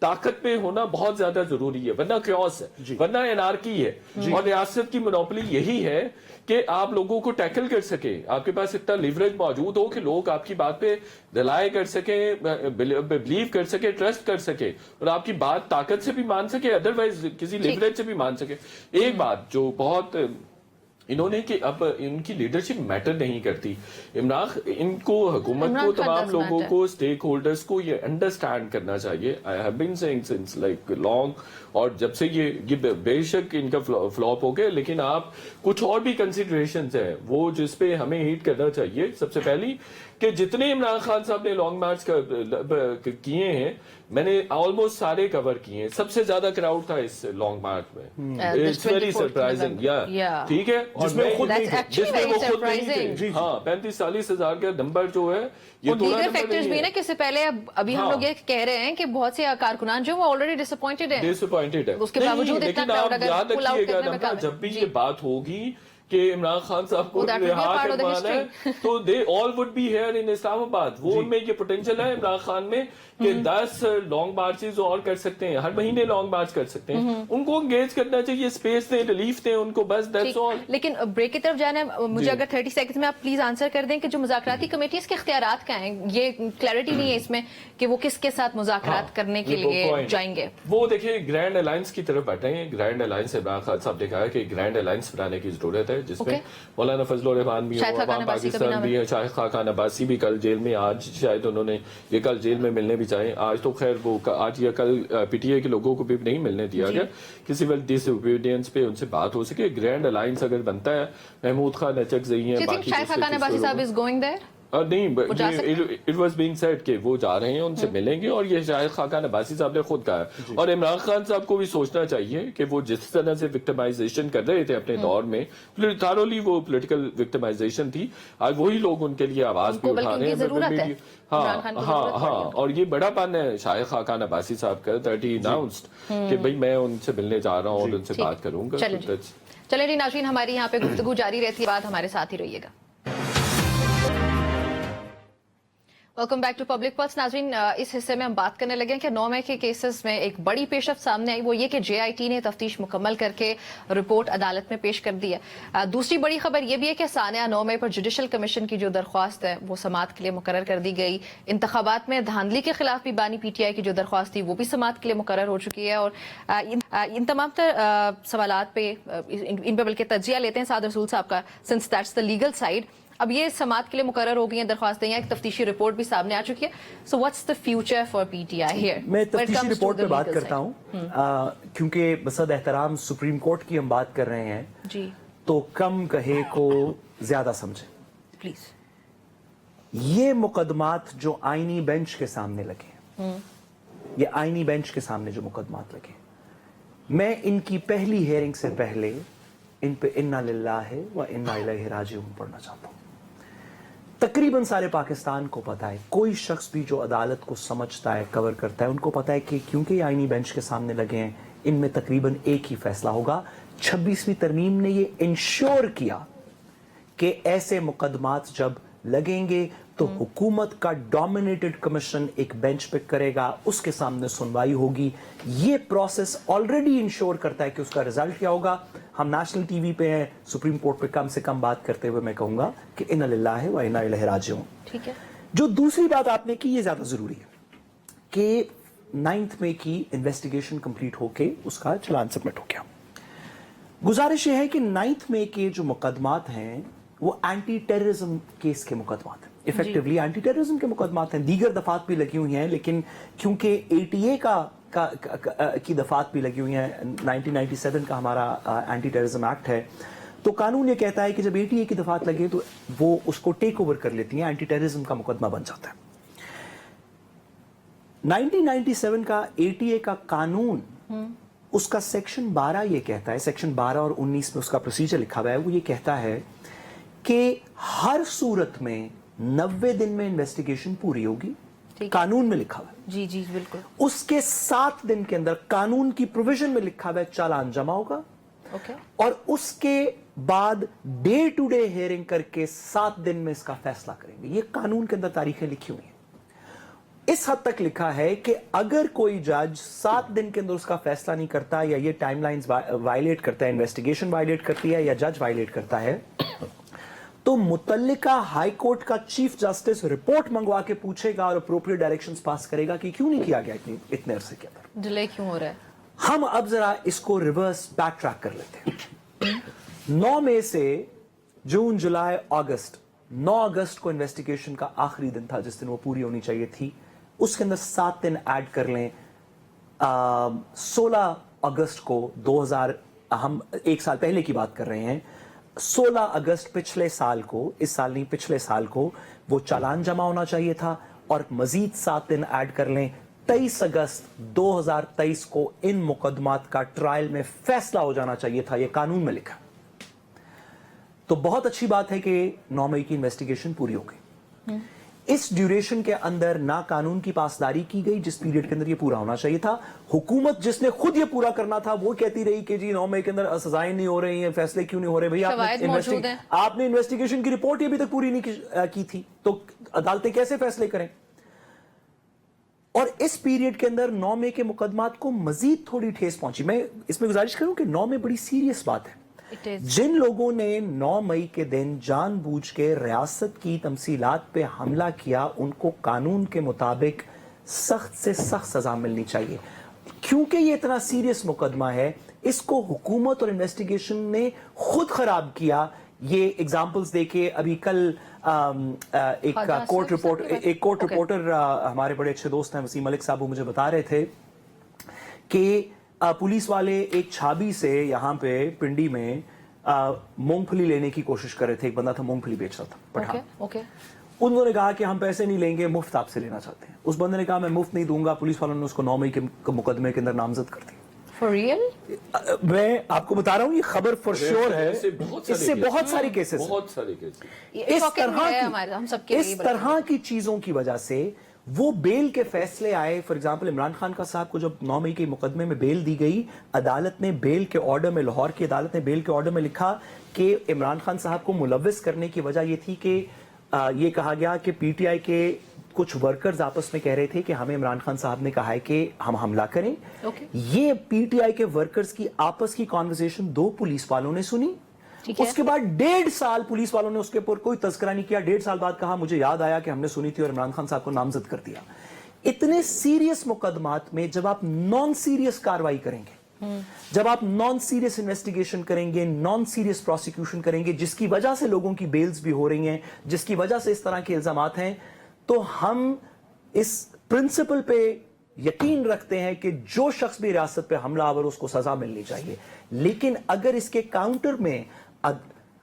ताकत पे होना बहुत ज्यादा जरूरी है, वरना क्योस है, वरना एनार्की है। और रियासत की मोनोपोली यही है कि आप लोगों को टैकल कर सके, आपके पास इतना लिवरेज मौजूद हो कि लोग आपकी बात पे रिलाय कर सके, बिलीव कर सके, ट्रस्ट कर सके, और आपकी बात ताकत से भी मान सके, अदरवाइज किसी लिवरेज से भी मान सके। एक बात जो बहुत इन्होंने कि अब इनकी लीडरशिप मैटर नहीं करती। इनको हुकूमत को, तमाम लोगों को, स्टेक होल्डर्स को ये अंडरस्टैंड करना चाहिए। I have been saying since like long, और जब से ये बेशक इनका फ्लॉप हो गया, लेकिन आप कुछ और भी कंसिडरेशंस हैं वो जिस पे हमें हीट करना चाहिए। सबसे पहली कि जितने इमरान खान साहब ने लॉन्ग मार्च किए हैं, मैंने ऑलमोस्ट सारे कवर किए हैं। सबसे ज्यादा क्राउड था इस लॉन्ग मार्च में। इट्स वेरी सरप्राइजिंग, या ठीक है। और जिसमें वो खुद नहीं थे। हाँ, 35-40 हजार का नंबर जो है, ये दीगर फैक्टर्स भी ना कि इससे पहले अभी हम लोग ये कह रहे हैं कि बहुत से कारकुनान जो वो ऑलरेडी डिसअपॉइंटेड है, उसके बावजूद इतना क्राउड अगर पुल आउट करने में, जब भी ये बात होगी कि इमरान खान साहब को रिहा करवाना है, तो they all would be here in Islamabad. वो उनमें ये पोटेंशियल है इमरान खान में कि 10 लॉन्ग मार्चेस और कर सकते हैं, हर महीने लॉन्ग मार्च कर सकते हैं। उनको एंगेज करना चाहिए, स्पेस दें, रिलीफ दें उनको, बस दैट्स ऑल। लेकिन ब्रेक की तरफ जाना है, मुझे अगर 30 सेकंड्स में आप प्लीज आंसर कर दें कि जो मुज़ाकराती कमेटी इसके इख्तियारात क्या हैं? ये क्लैरिटी नहीं है इसमें कि वो किसके साथ मुज़ाकरात करने के लिए जाएंगे। वो देखिए ग्रैंड अलायंस की तरफ बैठे हैं। ग्रैंड अलायंस, इमरान खान साहब ने कहा कि ग्रैंड अलायंस बनाने की जरूरत है, जिसमें मौलाना फजल रहमान भी हो, अवाम पाकिस्तान भी है, शाहिद खान अब्बासी भी कल जेल में, आज शायद उन्होंने ये कल जेल में मिलने भी चाहे। आज तो खैर वो आज या कल पीटीआई के लोगों को भी नहीं मिलने दिया गया कि सिविल डिसओबीडियंस पे उनसे बात हो सके। ग्रैंड अलायंस अगर बनता है, महमूद खान, अचक ज़ई हैं, बाकी शाहिद खान अब्बासी साहब इज गोइंग देयर। नहीं, इट वाज बीइंग सेड कि वो जा रहे हैं, उनसे मिलेंगे, और ये शायद खाकान अब्बासी साहब ने खुद कहा। और इमरान खान साहब को भी सोचना चाहिए कि वो जिस तरह से विक्टिमाइजेशन कर रहे थे अपने दौर में, थारोली वो पॉलिटिकल विक्टिमाइजेशन थी, आज वही लोग उनके लिए आवाज भी उठा रहे हैं। हाँ, और ये बड़ा पन है शायद खाकान अब्बासी साहब का, दैट ही अनाउंस्ड कि भाई मैं उनसे मिलने जा रहा हूँ और उनसे बात करूंगा। चलिए जी नाज़रीन, हमारी यहाँ पे गुफ्तगू जारी रहती है, बात हमारे साथ ही रहिएगा। Welcome back to Public Pulse. नाज़रीन, इस हिस्से में हम बात करने लगे हैं कि 9 मई के केसेस में एक बड़ी पेशरफ्त सामने आई, वो ये कि JIT ने तफ्तीश मुकम्मल करके रिपोर्ट अदालत में पेश कर दी है। दूसरी बड़ी खबर ये भी है कि सानिया 9 मई पर जुडिशल कमीशन की जो दरख्वास्त है वो समाअत के लिए मुकर्रर कर दी गई। इंतखाबात में धांधली के खिलाफ भी बानी PTI की जो दरख्वास्त थी वो भी समाअत के लिए मुकर्रर हो चुकी है। और इन तमाम सवालात पे इन पे बल्कि तजिया लेते हैं साद रसूल साहब का, since that's the legal side. अब ये समाअत के लिए मुकर्रर हो गई हैं दरख्वास्तें, एक तफ्तीशी रिपोर्ट भी सामने आ चुकी है। So what's the future for PTI here? मैं तफ्तीशी रिपोर्ट पे बात करता हूँ, क्योंकि बसद एहतराम सुप्रीम कोर्ट की हम बात कर रहे हैं जी, तो कम कहे को ज्यादा समझे प्लीज। ये मुकदमात जो आईनी बेंच के सामने लगे, ये आईनी बेंच के सामने जो मुकदमात लगे, मैं इनकी पहली हेयरिंग से पहले इन पे इन्ना लिल्लाहि व इन्ना इलैहि राजिऊन पढ़ना चाहता हूं। तकरीबन सारे पाकिस्तान को पता है, कोई शख्स भी जो अदालत को समझता है, कवर करता है, उनको पता है कि क्योंकि ये आईनी बेंच के सामने लगे हैं, इनमें तकरीबन एक ही फैसला होगा। 26वीं तरमीम ने ये इंश्योर किया कि ऐसे मुकदमात जब लगेंगे तो हुकूमत का डोमिनेटेड कमीशन एक बेंच पे करेगा, उसके सामने सुनवाई होगी। ये प्रोसेस ऑलरेडी इंश्योर करता है कि उसका रिजल्ट क्या होगा। हम नेशनल टीवी पे हैं, सुप्रीम कोर्ट पे कम से कम बात करते हुए मैं कहूंगा कि इन्ना लिल्लाहि व इन्ना इलैहि राजिऊन। ठीक है। जो दूसरी बात आपने की, ये ज्यादा जरूरी है कि 9 मई की इन्वेस्टिगेशन कंप्लीट होके उसका चलान सबमिट हो गया। गुजारिश ये है कि 9 मई के जो मुकदमात हैं वो एंटी टेररिज्म केस के मुकदमात हैं, इफेक्टिवली एंटी टेररिज्म के मुकदमात हैं। दीगर दफात भी लगी हुई हैं, लेकिन क्योंकि ATA की दफात भी लगी हुई हैं, 1997 का हमारा एंटी टेररिज्म एक्ट है, तो कानून ये कहता है कि जब ATA की दफात लगे तो वो उसको टेक ओवर कर लेती हैं, एंटी टेररिज्म का मुकदमा बन जाता है। 1997 का ATA का कानून, उसका सेक्शन 12 ये कहता है, सेक्शन 12 और 19 में उसका प्रोसीजर लिखा हुआ है, वो ये कहता है कि हर सूरत में 90 दिन में इन्वेस्टिगेशन पूरी होगी, कानून में लिखा हुआ है। जी जी बिल्कुल। उसके 7 दिन के अंदर कानून की प्रोविजन में लिखा हुआ है चालान जमा होगा। ओके। और उसके बाद डे टू डे हियरिंग करके 7 दिन में इसका फैसला करेंगे। ये कानून के अंदर तारीखें लिखी हुई हैं। इस हद तक लिखा है कि अगर कोई जज 7 दिन के अंदर उसका फैसला नहीं करता, या ये टाइमलाइंस वायलेट करता है, इन्वेस्टिगेशन वायलेट करती है, या जज वायलेट करता है, तो मुतल्लिका हाई कोर्ट का चीफ जस्टिस रिपोर्ट मंगवा के पूछेगा और अप्रोप्रिएट डायरेक्शंस पास करेगा कि क्यों नहीं किया गया इतने अरसे के अंदर, डिले क्यों हो रहा है। हम अब जरा इसको रिवर्स बैक ट्रैक कर लेते हैं। 9 मई से जून, जुलाई, अगस्त, 9 अगस्त को इन्वेस्टिगेशन का आखिरी दिन था जिस दिन वो पूरी होनी चाहिए थी। उसके अंदर 7 दिन ऐड कर लें। 16 अगस्त को 2000, हम एक साल पहले की बात कर रहे हैं, 16 अगस्त पिछले साल को, इस साल नहीं पिछले साल को, वो चालान जमा होना चाहिए था। और मजीद 7 दिन ऐड कर लें, 23 अगस्त 2023 को इन मुकदमात का ट्रायल में फैसला हो जाना चाहिए था। यह कानून में लिखा। तो बहुत अच्छी बात है कि 9 मई की इन्वेस्टिगेशन पूरी हो गई। इस ड्यूरेशन के अंदर ना कानून की पासदारी की गई जिस पीरियड के अंदर ये पूरा होना चाहिए था। हुकूमत जिसने खुद ये पूरा करना था वो कहती रही कि जी 9 मई के अंदर सजाएं नहीं हो रही हैं, फैसले क्यों नहीं हो रहे। भैया आपने इन्वेस्टिगेशन की रिपोर्ट ही अभी तक पूरी नहीं की थी, तो अदालतें कैसे फैसले करें। और इस पीरियड के अंदर 9 मई के मुकदमात को मजीद थोड़ी ठेस पहुंची। मैं इसमें गुजारिश करूं कि 9 मई बड़ी सीरियस बात है। जिन लोगों ने 9 मई के दिन जानबूझ के रियासत की तमसीलात पे हमला किया, उनको कानून के मुताबिक सख्त से सख्त सजा मिलनी चाहिए। क्योंकि ये इतना सीरियस मुकदमा है, इसको हुकूमत और इन्वेस्टिगेशन ने खुद खराब किया। ये एग्जाम्पल्स देके अभी कल एक कोर्ट रिपोर्टर हमारे बड़े अच्छे दोस्त हैं वसीम मलिक साहब, वो मुझे बता रहे थे कि पुलिस वाले एक छाबी से यहाँ पे पिंडी में मूंगफली लेने की कोशिश कर रहे थे। एक बंदा था मूंगफली बेच रहा था, पठान। उन्होंने कहा कि हम पैसे नहीं लेंगे, मुफ्त आपसे लेना चाहते हैं। उस बंदे ने कहा मैं मुफ्त नहीं दूंगा, पुलिस वालों ने उसको 9 मई के मुकदमे के अंदर नामजद कर दिया। For real? मैं आपको बता रहा हूँ ये खबर फॉर श्योर है, इससे बहुत सारे केसेस बहुत सारे केसेस इस तरह की चीजों की वजह से वो बेल के फैसले आए। फॉर एग्जांपल इमरान खान का साहब को जब 9 मई के मुकदमे में बेल दी गई, अदालत ने बेल के ऑर्डर में, लाहौर की अदालत ने बेल के ऑर्डर में लिखा कि इमरान खान साहब को मुलव्विस करने की वजह ये थी कि ये कहा गया कि पीटीआई के कुछ वर्कर्स आपस में कह रहे थे कि हमें इमरान खान साहब ने कहा है कि हम हमला करें। ये पीटीआई के वर्कर्स की आपस की कॉन्वर्सेशन 2 पुलिस वालों ने सुनी। उसके बाद 1.5 साल पुलिस वालों ने उसके ऊपर कोई तस्करा नहीं किया। 1.5 साल बाद कहा मुझे याद आया कि हमने सुनी थी और इमरान खान साहब को नामजद कर दिया। इतने सीरियस मुकदमात में जब आप नॉन सीरियस कार्रवाई करेंगे, जब आप नॉन सीरियस इन्वेस्टिगेशन करेंगे, नॉन सीरियस प्रोसिक्यूशन करेंगे, जिसकी वजह से लोगों की बेल्स भी हो रही हैं, जिसकी वजह से इस तरह के इल्जामात हैं, तो हम इस प्रिंसिपल पे यकीन रखते हैं कि जो शख्स भी रियासत पे हमला आवर उसको सजा मिलनी चाहिए। लेकिन अगर इसके काउंटर में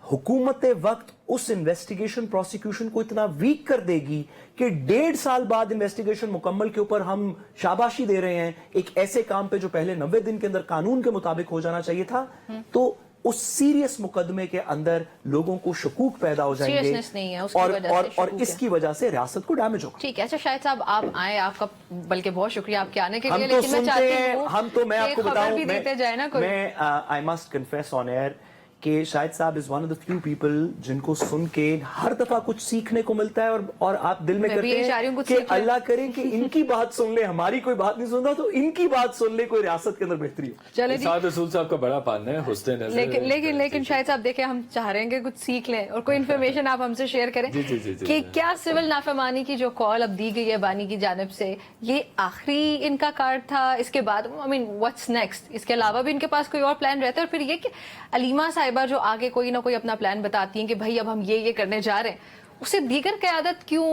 हुकूमत वक्त उस इन्वेस्टिगेशन प्रोसिक्यूशन को इतना वीक कर देगी कि 1.5 साल बाद इन्वेस्टिगेशन मुकम्मल के ऊपर हम शाबाशी दे रहे हैं एक ऐसे काम पे जो पहले 90 दिन के अंदर कानून के मुताबिक हो जाना चाहिए था, तो उस सीरियस मुकदमे के अंदर लोगों को शकूक पैदा हो जाएंगे नहीं है, और इसकी वजह से रियासत को डैमेज होगा। ठीक है। अच्छा शाहिद साहब आप आए, आपका बल्कि बहुत शुक्रिया आपके आने के लिए। हम तो लेकिन मैं सुनते चाहती हैं, हूँ हम तो, मैं आपको बताऊं, मैं I must confess on air कि शाहिद साहब is one of the few people जिनको सुन के हर दफा कुछ सीखने को मिलता है, और आप दिल में करते हैं कि अल्लाह करे कि इनकी बात सुन ले, हमारी कोई बात नहीं सुनता तो इनकी बात सुन ले, कोई रियासत के अंदर बेहतरी हो। चले साद रसूल साहब का बड़ा पाना है, हुस्न नज़र। लेकिन शाहिद साहब देखें, हम चाह रहे हैं कि कुछ सीख लें और कोई इन्फॉर्मेशन आप हमसे शेयर करें कि क्या सिविल नाफरमानी की जो कॉल अब दी गई है बानी की जानिब से, ये आखिरी इनका कार्ड था? इसके बाद आई मीन व्हाट्स नेक्स्ट? इसके अलावा भी इनके पास कोई और प्लान रहता है? और फिर ये कि अलीमा साहिबा जो आगे कोई ना कोई अपना प्लान बताती हैं कि भाई अब हम ये करने जा रहे हैं, उससे दीगर क़यादत क्यों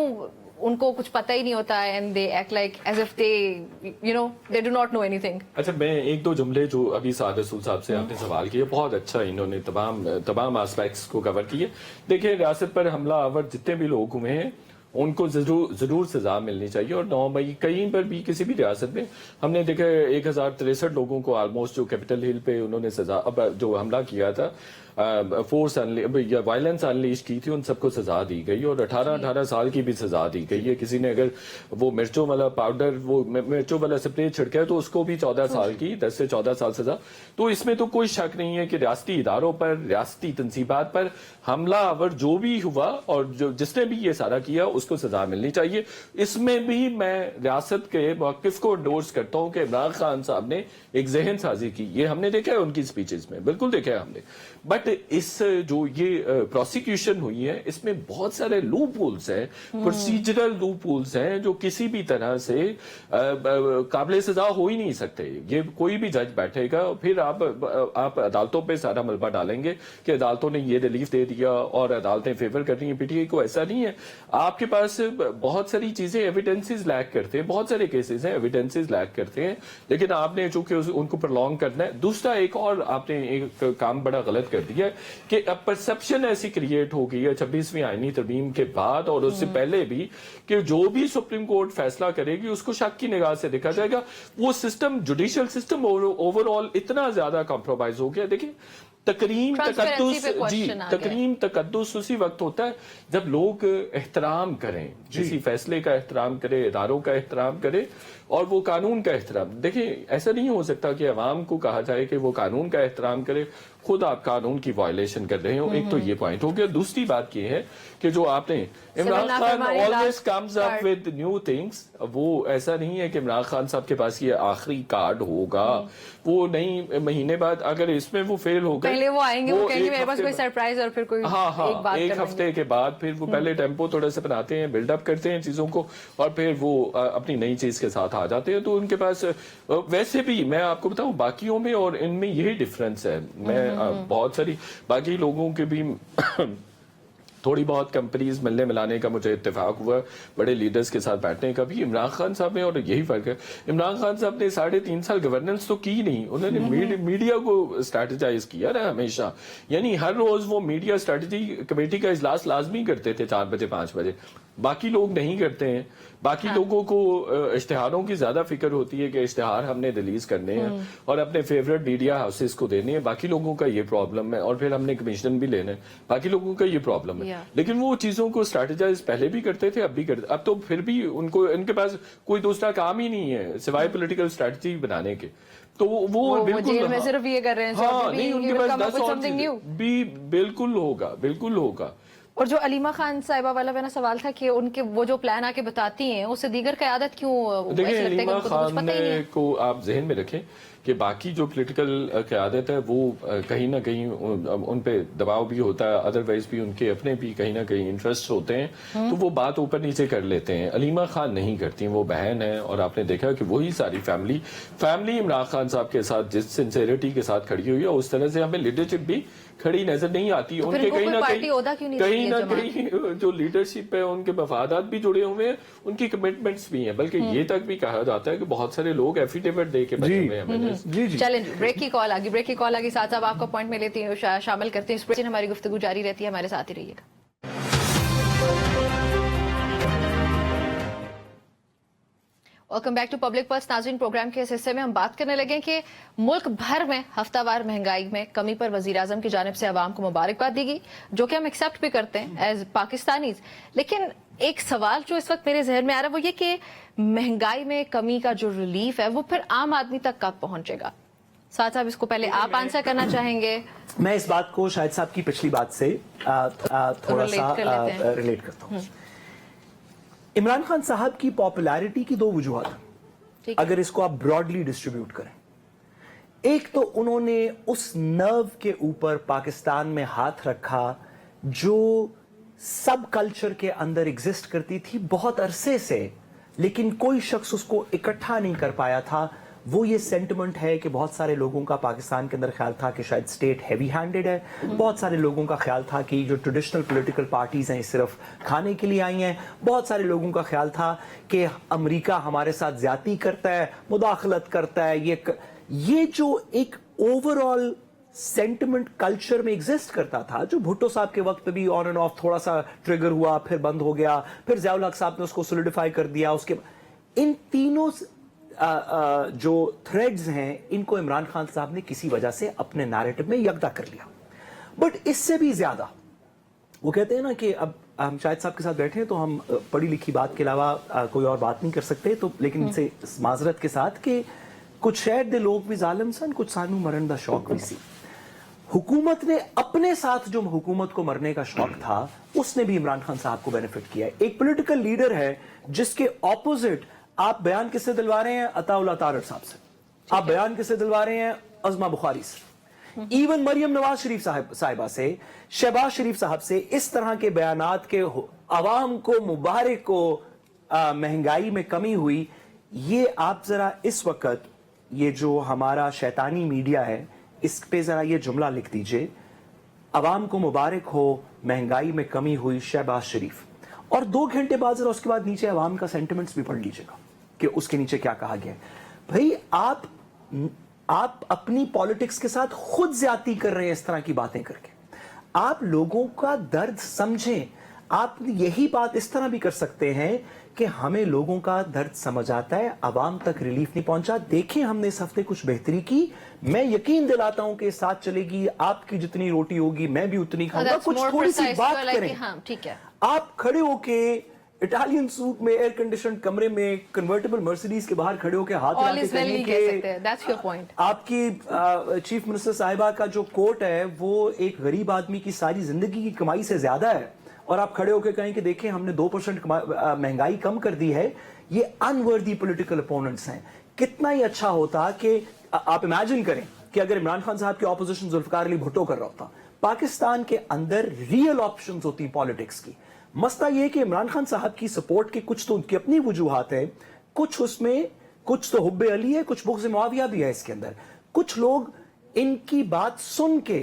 उनको कुछ पता ही नहीं होता है, and they act like as if they you know they do not know anything? अच्छा, मैं एक दो जुमले जो अभी साद रसूल साहब से आपने सवाल किए, बहुत अच्छा इन्होंने तमाम एस्पेक्ट्स को कवर किए। देखिए, रियासत पर हमला आवर जितने भी लोग हुए हैं उनको जरूर सजा मिलनी चाहिए। और 9 मई कहीं पर भी किसी भी रियासत में हमने देखा 1063 लोगों को ऑलमोस्ट जो कैपिटल हिल पे उन्होंने सजा, अब जो हमला किया था, फोर्स या वायलेंस अनलीश की थी, उन सबको सजा दी गई और 18 साल की भी सजा दी गई है। किसी ने अगर वो मिर्चों वाला पाउडर, वो मिर्चों वाला स्प्रे छिड़का है तो उसको भी 14 साल की, 10 से 14 साल सजा। तो इसमें तो कोई शक नहीं है कि रियासती इदारों पर, रियासती तंसीबात पर हमला आवर जो भी हुआ और जो जिसने भी ये सारा किया उसको सजा मिलनी चाहिए। इसमें भी मैं रियासत के मौक़िफ़ को एंडोर्स करता हूँ कि इमरान खान साहब ने एक जहन साजी की, ये हमने देखा है उनकी स्पीचेस में, बिल्कुल देखा है हमने। बट इस जो ये प्रोसिक्यूशन हुई है इसमें बहुत सारे लूप होल्स हैं, प्रोसीजरल लूप होल्स हैं जो किसी भी तरह से काबिल सजा हो ही नहीं सकते। ये कोई भी जज बैठेगा फिर आप अदालतों पे सारा मलबा डालेंगे कि अदालतों ने ये रिलीफ दे दिया और अदालतें फेवर कर रही हैं पीटीआई को। ऐसा नहीं है। आपके पास बहुत सारी चीजें एविडेंसेस लैक करते हैं, बहुत सारे केसेस हैं एविडेंसेस लैक करते हैं, लेकिन आपने चूंकि उनको प्रलॉन्ग करना है। दूसरा एक और आपने एक काम बड़ा गलत कर दिया कि अब परसेप्शन ऐसी क्रिएट हो गई है 26वीं आईनी तरमीम के बाद और उससे पहले भी कि जो भी सुप्रीम कोर्ट फैसला करेगी उसको शक की निगाह से देखा जाएगा। वो सिस्टम, जुडिशियल सिस्टम ओवरऑल इतना ज्यादा कॉम्प्रोमाइज हो गया। देखिए, तकरीम तकद्दुस उसी वक्त होता है जब लोग एहतराम करें, किसी फैसले का एहतराम करें, इदारों का एहतराम करें और वो कानून का एहतराम। देखिए, ऐसा नहीं हो सकता कि अवाम को कहा जाए कि वो कानून का एहतराम करे, खुद आप कानून की वायलेशन कर रहे हो। एक तो ये पॉइंट हो गया। दूसरी बात ये है कि जो आपने Imran Khan always comes up with new things, वो ऐसा नहीं है कि इमरान खान साहब के पास ये आखिरी कार्ड होगा। वो नहीं, महीने बाद अगर इसमें वो फेल हो गए, पहले वो आएंगे, वो कहेंगे मेरे पास कोई सरप्राइज और फिर कोई एक हफ्ते के बाद फिर वो पहले टेम्पो थोड़ा सा बनाते हैं, बिल्डअप करते हैं चीजों को और फिर वो अपनी नई चीज के साथ आ जाते हैं। तो उनके पास वैसे भी मैं आपको बताऊं बाकियों में और इनमें यही डिफरेंस है। मैं बहुत सारी बाकी लोगों के भी थोड़ी बहुत कंपनीज मिलने मिलाने का मुझे इत्तेफाक हुआ बड़े लीडर्स के साथ बैठने का भी। इमरान खान साहब ने, और यही फर्क है, इमरान खान साहब ने 3.5 साल गवर्नेंस तो की नहीं, उन्होंने मीडिया को स्ट्रैटेजाइज किया ना हमेशा। यानी हर रोज वो मीडिया स्ट्रैटेजी कमेटी का इजलास लाजमी करते थे 4 बजे 5 बजे, बाकी लोग नहीं करते हैं। बाकी लोगों को इश्तिहारों की ज्यादा फिक्र होती है कि इश्तिहार हमने रिलीज करने हैं और अपने फेवरेट मीडिया हाउसेस को देने हैं, बाकी लोगों का ये प्रॉब्लम है, और फिर हमने कमीशन भी लेना है, बाकी लोगों का ये प्रॉब्लम है। लेकिन वो चीजों को स्ट्रैटेजाइज पहले भी करते थे, अब भी करते, अब तो फिर भी उनको, इनके पास कोई दूसरा काम ही नहीं है सिवाय पॉलिटिकल स्ट्रैटेजी बनाने के। तो वो बिल्कुल जेल में सिर्फ ये कर रहे हैं। हाँ, नहीं, उनके पास 10 और भी बिल्कुल होगा। और जो अलीमा खान साहिबा वाला मेरा सवाल था कि उनके वो जो प्लान आके बताती हैं उससे दीगर क़यादत क्यों, देखिए अलीमा खान को आप जहन में रखें कि बाकी जो पॉलिटिकल क़यादत है वो कहीं ना कहीं उन पे दबाव भी होता है, अदरवाइज भी उनके अपने भी कहीं ना कहीं इंटरेस्ट होते हैं, तो वो बात ऊपर नीचे कर लेते हैं। अलीमा खान नहीं करती, वो बहन है, और आपने देखा कि वही सारी फैमिली इमरान खान साहब के साथ जिस सिंसेरिटी के साथ खड़ी हुई है, उस तरह से हमें लीडरशिप भी खड़ी नजर नहीं आती। तो उनके कहीं ना कहीं जो लीडरशिप है उनके मफादात भी जुड़े हुए हैं, उनकी कमिटमेंट्स भी हैं, बल्कि ये तक भी कहा जाता है कि बहुत सारे लोग एफिडेविट दे के बचे हुए हैं। चलें, ब्रेक की कॉल आ गई साथ साहब आपका पॉइंट में लेती हूँ, शामिल करते हैं। हमारी गुफ्तगू जारी रहती है, हमारे साथ ही रहिएगा। Welcome back to Public Pulse. नाज़रीन, प्रोग्राम के इस हिस्से में हम बात करने लगे कि मुल्क भर में हफ्तावार महंगाई में कमी पर वजीर आजम की जानिब से अवाम को मुबारकबाद दी गई, जो कि हम एक्सेप्ट भी करते हैं एज पाकिस्तानीज। लेकिन एक सवाल जो इस वक्त मेरे जहन में आ रहा है वो ये कि महंगाई में कमी का जो रिलीफ है वो फिर आम आदमी तक कब पहुंचेगा? साथ साहब, इसको पहले आप आंसर करना चाहेंगे? मैं इस बात को शाहिद साहब की पिछली बात से थोड़ा सा रिलेट करता हूँ। इमरान खान साहब की पॉपुलैरिटी की 2 वजूहत, अगर इसको आप ब्रॉडली डिस्ट्रीब्यूट करें। एक तो उन्होंने उस नर्व के ऊपर पाकिस्तान में हाथ रखा जो सब कल्चर के अंदर एग्जिस्ट करती थी बहुत अरसे से, लेकिन कोई शख्स उसको इकट्ठा नहीं कर पाया था। वो ये सेंटिमेंट है कि बहुत सारे लोगों का पाकिस्तान के अंदर ख्याल था कि शायद स्टेट हैवी हैंडेड है, बहुत सारे लोगों का ख्याल था कि जो ट्रेडिशनल पॉलिटिकल पार्टीज हैं सिर्फ खाने के लिए आई हैं, बहुत सारे लोगों का ख्याल था कि अमेरिका हमारे साथ ज्यादती करता है, मुदाखलत करता है। ये जो एक ओवरऑल सेंटिमेंट कल्चर में एग्जिस्ट करता था, जो भुट्टो साहब के वक्त भी ऑन एंड ऑफ थोड़ा सा ट्रिगर हुआ, फिर बंद हो गया, फिर ज़ियाउल हक साहब ने उसको सॉलिडिफाई कर दिया। उसके इन तीनों जो थ्रेड्स हैं, इनको इमरान खान साहब ने किसी वजह से अपने नैरेटिव में यकदा कर लिया। बट इससे भी ज्यादा वो कहते हैं ना कि अब हम शाहिद साहब के साथ बैठे हैं तो हम पढ़ी लिखी बात के अलावा कोई और बात नहीं कर सकते, तो लेकिन इनसे माजरत के साथ कि कुछ शायद दे लोग भी जालिम सन, कुछ सानू मरण दा शौक भी सी। हुकूमत ने अपने साथ जो हुकूमत को मरने का शौक था उसने भी इमरान खान साहब को बेनिफिट किया है। एक पॉलिटिकल लीडर है जिसके ऑपोजिट आप बयान किससे दिलवा रहे हैं? अताउल्लाह तारड़ साहब से। आप बयान किससे दिलवा रहे हैं? अज़मा बुखारी से। इवन मरियम नवाज शरीफ साहिबा से, शहबाज शरीफ साहब से इस तरह के बयानात के अवाम को मुबारक को महंगाई में कमी हुई। ये आप जरा इस वक्त ये जो हमारा शैतानी मीडिया है इस पे जरा ये जुमला लिख दीजिए, अवाम को मुबारक हो, महंगाई में कमी हुई, शहबाज शरीफ। और 2 घंटे बाद जरा उसके बाद नीचे अवाम का सेंटिमेंट्स भी पढ़ लीजिएगा कि उसके नीचे क्या कहा गया है। भाई आप अपनी पॉलिटिक्स के साथ खुद ज्यादती कर रहे हैं इस तरह की बातें करके। आप लोगों का दर्द समझें। आप यही बात इस तरह भी कर सकते हैं कि हमें लोगों का दर्द समझ आता है, अवाम तक रिलीफ नहीं पहुंचा। देखें, हमने इस हफ्ते कुछ बेहतरी की, मैं यकीन दिलाता हूं कि साथ चलेगी, आपकी जितनी रोटी होगी मैं भी उतनी खाऊंगा। कुछ थोड़ी सी बात करें। हाँ, ठीक है। आप खड़े होके इटालियन सूट में एयर कंडीशन कमरे में कन्वर्टेबल मर्सिडीज के बाहर खड़े होके हाथ लगाके कहें कि आपकी चीफ मिनिस्टर साहिबा का जो कोट है वो एक गरीब आदमी की सारी जिंदगी की कमाई से ज्यादा है, और आप खड़े होकर कहें कि देखें हमने 2% महंगाई कम कर दी है। ये अनवर्दी पॉलिटिकल अपोनेंट्स हैं। कितना ही अच्छा होता कि आप इमेजिन करें कि अगर इमरान खान साहब की ऑपोजिशन जुल्फिकार अली भुट्टो कर रहा होता। पाकिस्तान के अंदर रियल ऑप्शंस होती पॉलिटिक्स की। मसला ये कि इमरान खान साहब की सपोर्ट के कुछ तो उनकी अपनी वजूहात है, कुछ उसमें कुछ तो हुब्बे अली है, कुछ बुग़्ज़ मुआविया भी है इसके अंदर। कुछ लोग इनकी बात सुन के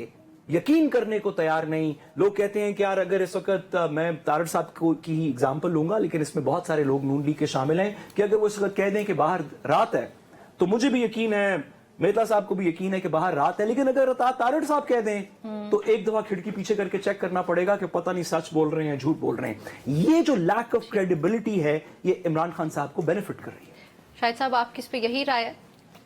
यकीन करने को तैयार नहीं। लोग कहते हैं कि यार अगर इस वक्त मैं तारड़ साहब की ही एग्जाम्पल लूंगा, लेकिन इसमें बहुत सारे लोग नून लीग के शामिल हैं, कि अगर वो इस वक्त कह दें कि बाहर रात है, तो मुझे भी यकीन है, मेहता साहब को भी यकीन है कि बाहर रात है, लेकिन अगर तारड़ साहब कह दें तो एक दफा खिड़की पीछे करके चेक करना पड़ेगा कि पता नहीं सच बोल रहे हैं झूठ बोल रहे हैं। ये जो लैक ऑफ क्रेडिबिलिटी है, ये इमरान खान साहब को बेनिफिट कर रही है। शाहिद साहब, आपकी इस पे यही राय है?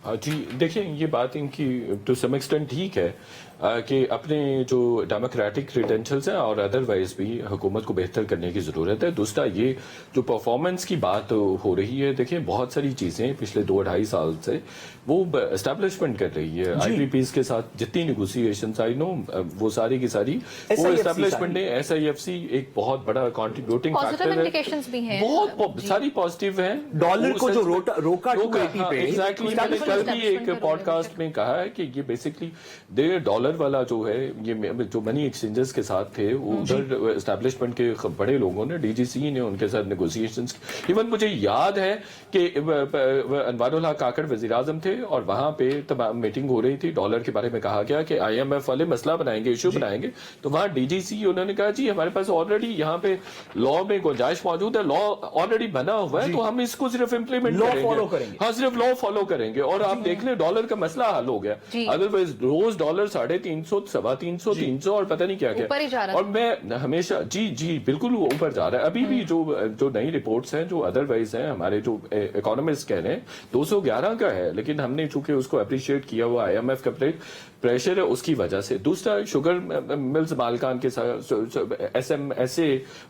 जी देखिए, ये बात इनकी टू सम एक्सटेंट ठीक है कि अपने जो डेमोक्रेटिक क्रेडेंशियल्स हैं और अदरवाइज भी हुकूमत को बेहतर करने की ज़रूरत है। दूसरा, ये जो परफॉर्मेंस की बात हो रही है, देखिए बहुत सारी चीज़ें पिछले 2-2.5 साल से वो एस्टेब्लिशमेंट कर रही है। IPPs के साथ जितनी निगोसिएशंस आई नो, वो सारी की सारी वो एस्टेब्लिशमेंट ने, SIFC एक बहुत बड़ा कंट्रीब्यूटिंग पॉजिटिव फैक्टर इंडिकेशंस भी हैं, है, बहुत सारी पॉजिटिव हैं। डॉलर को जो रोका 280 पे, एग्जैक्टली, मैंने कल भी एक पॉडकास्ट में कहा है कि ये बेसिकली $1 वाला जो है, ये जो मनी एक्सचेंजेस के साथ थे, उधर एस्टैब्लिशमेंट के बड़े लोगों ने, DGC ने उनके साथ नेगोशिएशंस। इवन मुझे याद है कि अनवारुल हक काकड़ वजीर आजम थे और वहां पे तमाम मीटिंग हो रही थी, डॉलर के बारे में कहा गया कि IMF वाले मसला बनाएंगे, इशू बनाएंगे, तो वहां DGC उन्होंने कहा जी हमारे पास ऑलरेडी यहाँ पे लॉ में गुंजाइश मौजूद है, लॉ ऑलरेडी बना हुआ है, तो हम इसको सिर्फ इम्प्लीमेंट करेंगे, हाँ सिर्फ लॉ फॉलो करेंगे और आप देख ले डॉलर का मसला हल हो गया। अदरवाइज रोज डॉलर 350, 350, 300 और पता नहीं क्या ऊपर ही जा रहा क्या। और मैं हमेशा जी बिल्कुल वो ऊपर जा रहा है। अभी भी जो नई रिपोर्ट्स हैं, जो अदरवाइज हैं, हमारे जो इकोनॉमिस्ट कह रहे हैं 211 का है, लेकिन हमने चूंकि उसको अप्रिशिएट किया हुआ IMF का प्रेशर है, उसकी वजह से। दूसरा, शुगर मिल्स मालकान के साथ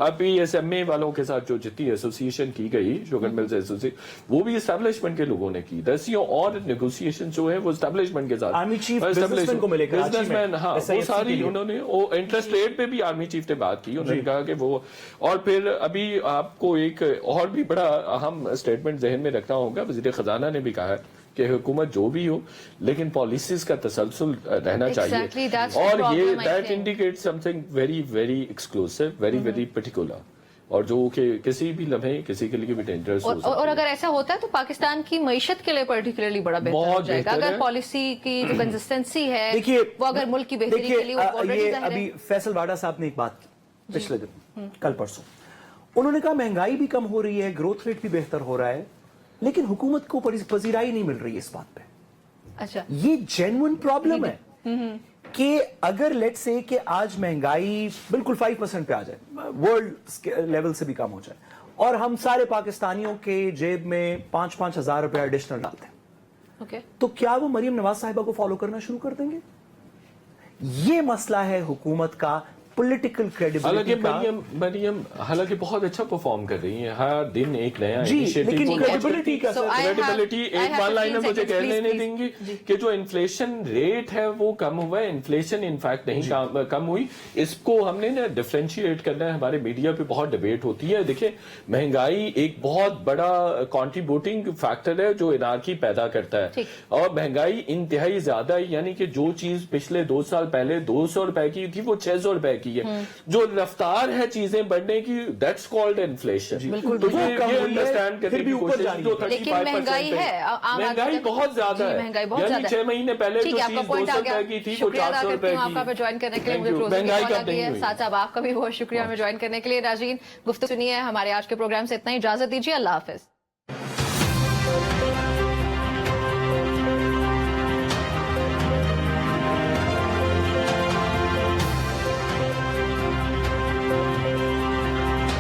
SMA वालों के साथ जो जितनी एसोसिएशन की गई, शुगर मिल्स एसोसिएशन, वो भी एस्टैब्लिशमेंट के लोगों ने की। दसियों और नेगोशिएशन जो है वो एस्टैब्लिशमेंट के साथ, आर्मी चीफ बिजनेसमैन को मिले, बिजनेसमैन, हाँ वो सारी उन्होंने, वो इंटरेस्ट रेट पे भी आर्मी चीफ ने बात की, उन्होंने कहा कि वो। और फिर अभी आपको एक और भी बड़ा अहम स्टेटमेंट जहन में रखना होगा, वजीर खजाना ने भी कहा है कि हुकूमत जो भी हो, लेकिन पॉलिसीज का तसलसल रहना चाहिए, और ये that indicate something very very exclusive, very very particular, और जो कि किसी भी लम्हे किसी के लिए भी डेंजरस हो सकता है। और अगर ऐसा होता है तो पाकिस्तान की मईशत के लिए पर्टिकुलरली बड़ा बेहतर हो जाएगा, अगर पॉलिसी की जो कंसिस्टेंसी है, देखिए वो अगर मुल्क की बेहतरी के लिए वो ऑलरेडी ये जाहिर है। अभी फैसल वाडा साहब ने एक बात की पिछले दिन, कल परसों, उन्होंने कहा महंगाई भी कम हो रही है, ग्रोथ रेट भी बेहतर हो रहा है, लेकिन हुकूमत को पजीराई नहीं मिल रही है इस बात पे। अच्छा, ये जेन्युइन प्रॉब्लम है कि अगर लेट्स से कि आज महंगाई बिल्कुल 5% पे आ जाए, वर्ल्ड लेवल से भी कम हो जाए, और हम सारे पाकिस्तानियों के जेब में 5-5 हजार रुपया एडिशनल डालते हैं, ओके, तो क्या वो मरियम नवाज साहिबा को फॉलो करना शुरू कर देंगे? ये मसला है हुकूमत का, पॉलिटिकल क्रेडिबिलिटी का। मरियम हालांकि बहुत अच्छा परफॉर्म कर रही है, हर दिन एक नया इनिशिएटिव। लेकिन क्रेडिबिलिटी का, क्रेडिबिलिटी एक वन लाइनर मुझे कह लेने देंगी कि जो इन्फ्लेशन रेट है वो कम हुआ है, इन्फ्लेशन इनफैक्ट नहीं कम हुई। इसको हमने ना डिफरेंशिएट करना है, हमारे मीडिया पे बहुत डिबेट होती है। देखिए, महंगाई एक बहुत बड़ा कंट्रीब्यूटिंग फैक्टर है जो एनार्की पैदा करता है, और महंगाई इंतहाई ज्यादा है, यानी कि जो चीज पिछले 2 साल पहले 200 रुपए की थी वो 600 रुपए की है। जो रफ्तार है चीजें बढ़ने की, दैट्स कॉल्ड इन्फ्लेशन। तो ये अंडरस्टैंड करने की कोशिश, जो 35% है, महंगाई बहुत ज्यादा है, यानी 6 महीने पहले जो चीज 200 रुपए की थी वो 400 रुपए की। आपका ज्वाइन करने के लिए मुझे महंगाई का नहीं हुई। साथ साहब आपका भी बहुत शुक्रिया हमें ज्वाइन करने के लिए। नाज़रीन, गुफ्तगू सुनिए, हमारे आज के प्रोग्राम से इतना ही, इजाजत दीजिए, अल्लाह हाफिज।